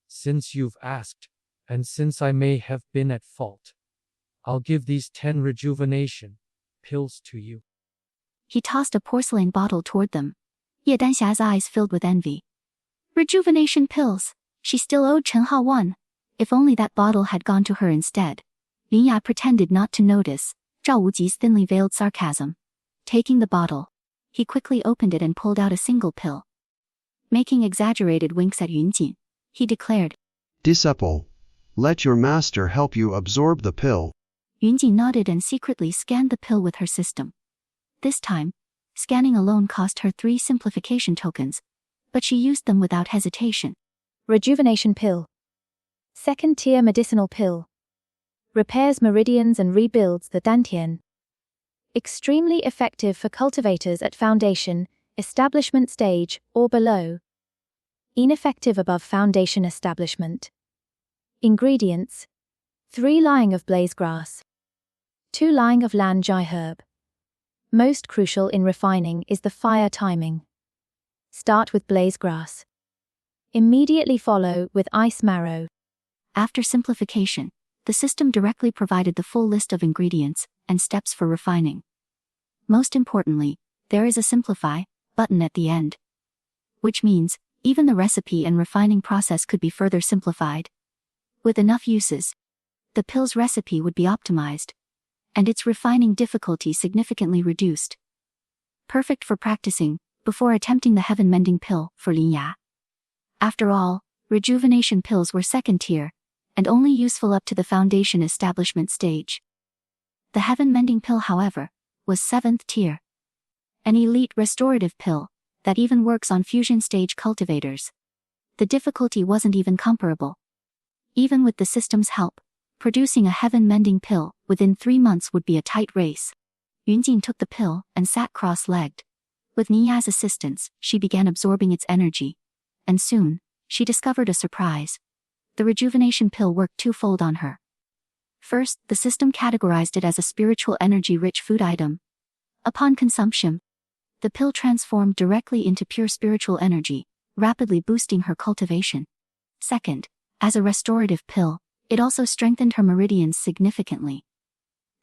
Since you've asked, and since I may have been at fault, I'll give these 10 rejuvenation pills to you. He tossed a porcelain bottle toward them. Ye Danxia's eyes filled with envy. Rejuvenation pills. She still owed Chen Hao 1. If only that bottle had gone to her instead. Lin Ya pretended not to notice Zhao Wuji's thinly veiled sarcasm. Taking the bottle, he quickly opened it and pulled out a single pill. Making exaggerated winks at Yunjing, he declared, Disciple, let your master help you absorb the pill. Yunjing nodded and secretly scanned the pill with her system. This time, scanning alone cost her 3 simplification tokens, but she used them without hesitation. Rejuvenation pill. 2nd tier medicinal pill. Repairs meridians and rebuilds the dantian. Extremely effective for cultivators at foundation, establishment stage, or below. Ineffective above foundation establishment. Ingredients: 3 lying of blaze grass, 2 lying of lan jai herb. Most crucial in refining is the fire timing. Start with blaze grass. Immediately follow with ice marrow. After simplification, the system directly provided the full list of ingredients and steps for refining. Most importantly, there is a simplify, button at the end. Which means, even the recipe and refining process could be further simplified. With enough uses, the pill's recipe would be optimized, and its refining difficulty significantly reduced. Perfect for practicing, before attempting the heaven-mending pill for Lin Ya. After all, rejuvenation pills were second tier, and only useful up to the foundation establishment stage. The heaven-mending pill, however, was 7th tier. An elite restorative pill that even works on fusion stage cultivators. The difficulty wasn't even comparable. Even with the system's help, producing a heaven-mending pill within 3 months would be a tight race. Yunjing took the pill and sat cross-legged. With Niya's assistance, she began absorbing its energy. And soon, she discovered a surprise. The rejuvenation pill worked twofold on her. First, the system categorized it as a spiritual energy-rich food item. Upon consumption, the pill transformed directly into pure spiritual energy, rapidly boosting her cultivation. Second, as a restorative pill, it also strengthened her meridians significantly.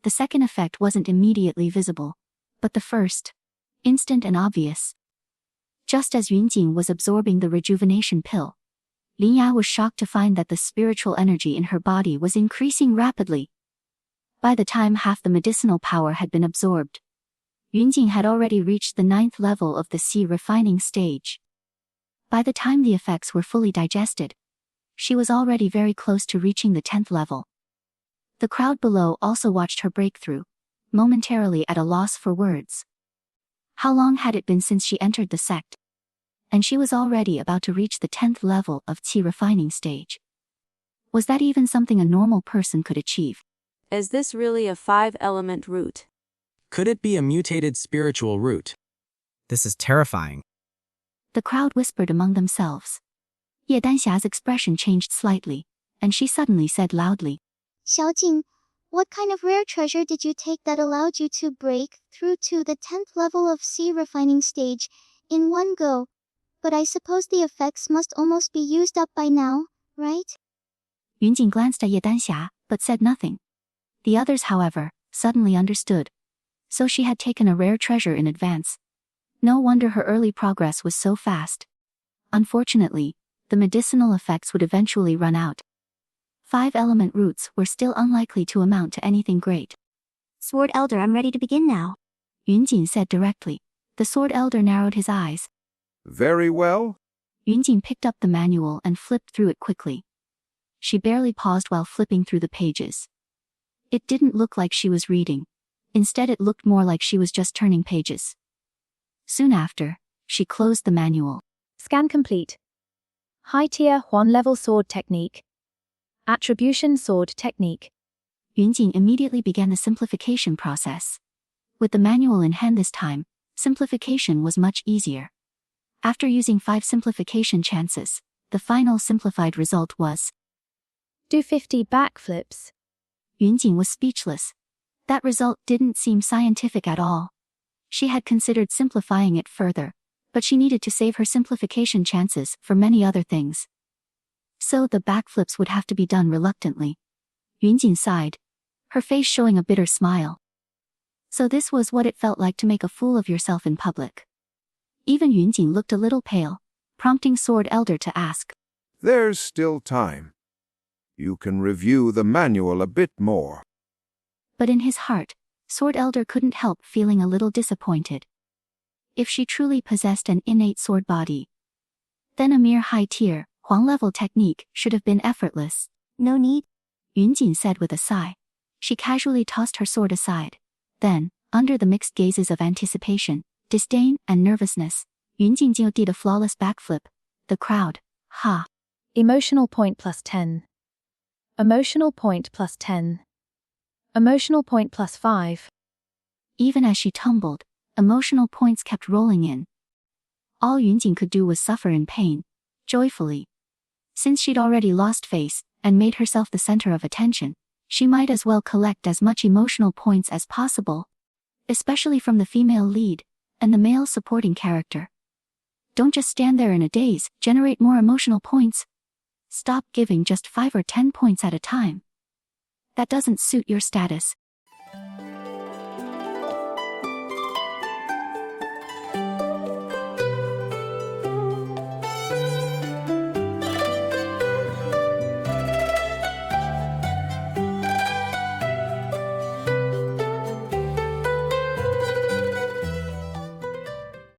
The second effect wasn't immediately visible, but the first, instant and obvious. Just as Yunjing was absorbing the rejuvenation pill, Lin Ya was shocked to find that the spiritual energy in her body was increasing rapidly. By the time half the medicinal power had been absorbed, Yunjing had already reached the 9th level of the C refining stage. By the time the effects were fully digested, she was already very close to reaching the 10th level. The crowd below also watched her breakthrough, momentarily at a loss for words. How long had it been since she entered the sect? And she was already about to reach the 10th level of Qi refining stage. Was that even something a normal person could achieve? Is this really a 5-element root? Could it be a mutated spiritual root? This is terrifying. The crowd whispered among themselves. Ye Danxia's expression changed slightly, and she suddenly said loudly, Xiaojing, what kind of rare treasure did you take that allowed you to break through to the 10th level of C refining stage in one go? But I suppose the effects must almost be used up by now, right? Yunjing glanced at Ye Danxia, but said nothing. The others, however, suddenly understood. So she had taken a rare treasure in advance. No wonder her early progress was so fast. Unfortunately, the medicinal effects would eventually run out. 5-element roots were still unlikely to amount to anything great. Sword Elder, I'm ready to begin now. Yunjing said directly. The Sword Elder narrowed his eyes. Very well. Yunjing picked up the manual and flipped through it quickly. She barely paused while flipping through the pages. It didn't look like she was reading. Instead, it looked more like she was just turning pages. Soon after, she closed the manual. Scan complete. High-tier Huan-level sword technique. Attribution sword technique. Yunjing immediately began the simplification process. With the manual in hand this time, simplification was much easier. After using 5 simplification chances, the final simplified result was do 50 backflips. Yunjing was speechless. That result didn't seem scientific at all. She had considered simplifying it further, but she needed to save her simplification chances for many other things. So the backflips would have to be done reluctantly. Yunjing sighed, her face showing a bitter smile. So this was what it felt like to make a fool of yourself in public. Even Yunjing looked a little pale, prompting Sword Elder to ask, There's still time. You can review the manual a bit more. But in his heart, Sword Elder couldn't help feeling a little disappointed. If she truly possessed an innate sword body, then a mere high-tier, Huang-level technique should have been effortless. No need, Yunjing said with a sigh. She casually tossed her sword aside. Then, under the mixed gazes of anticipation, disdain, and nervousness, Yunjing did a flawless backflip. The crowd, ha! Emotional point plus 10. Emotional point plus 10. Emotional point plus 5. Even as she tumbled, emotional points kept rolling in. All Yunjing could do was suffer in pain, joyfully. Since she'd already lost face, and made herself the center of attention, she might as well collect as much emotional points as possible. Especially from the female lead, and the male supporting character. Don't just stand there in a daze, generate more emotional points. Stop giving just 5 or 10 points at a time. That doesn't suit your status.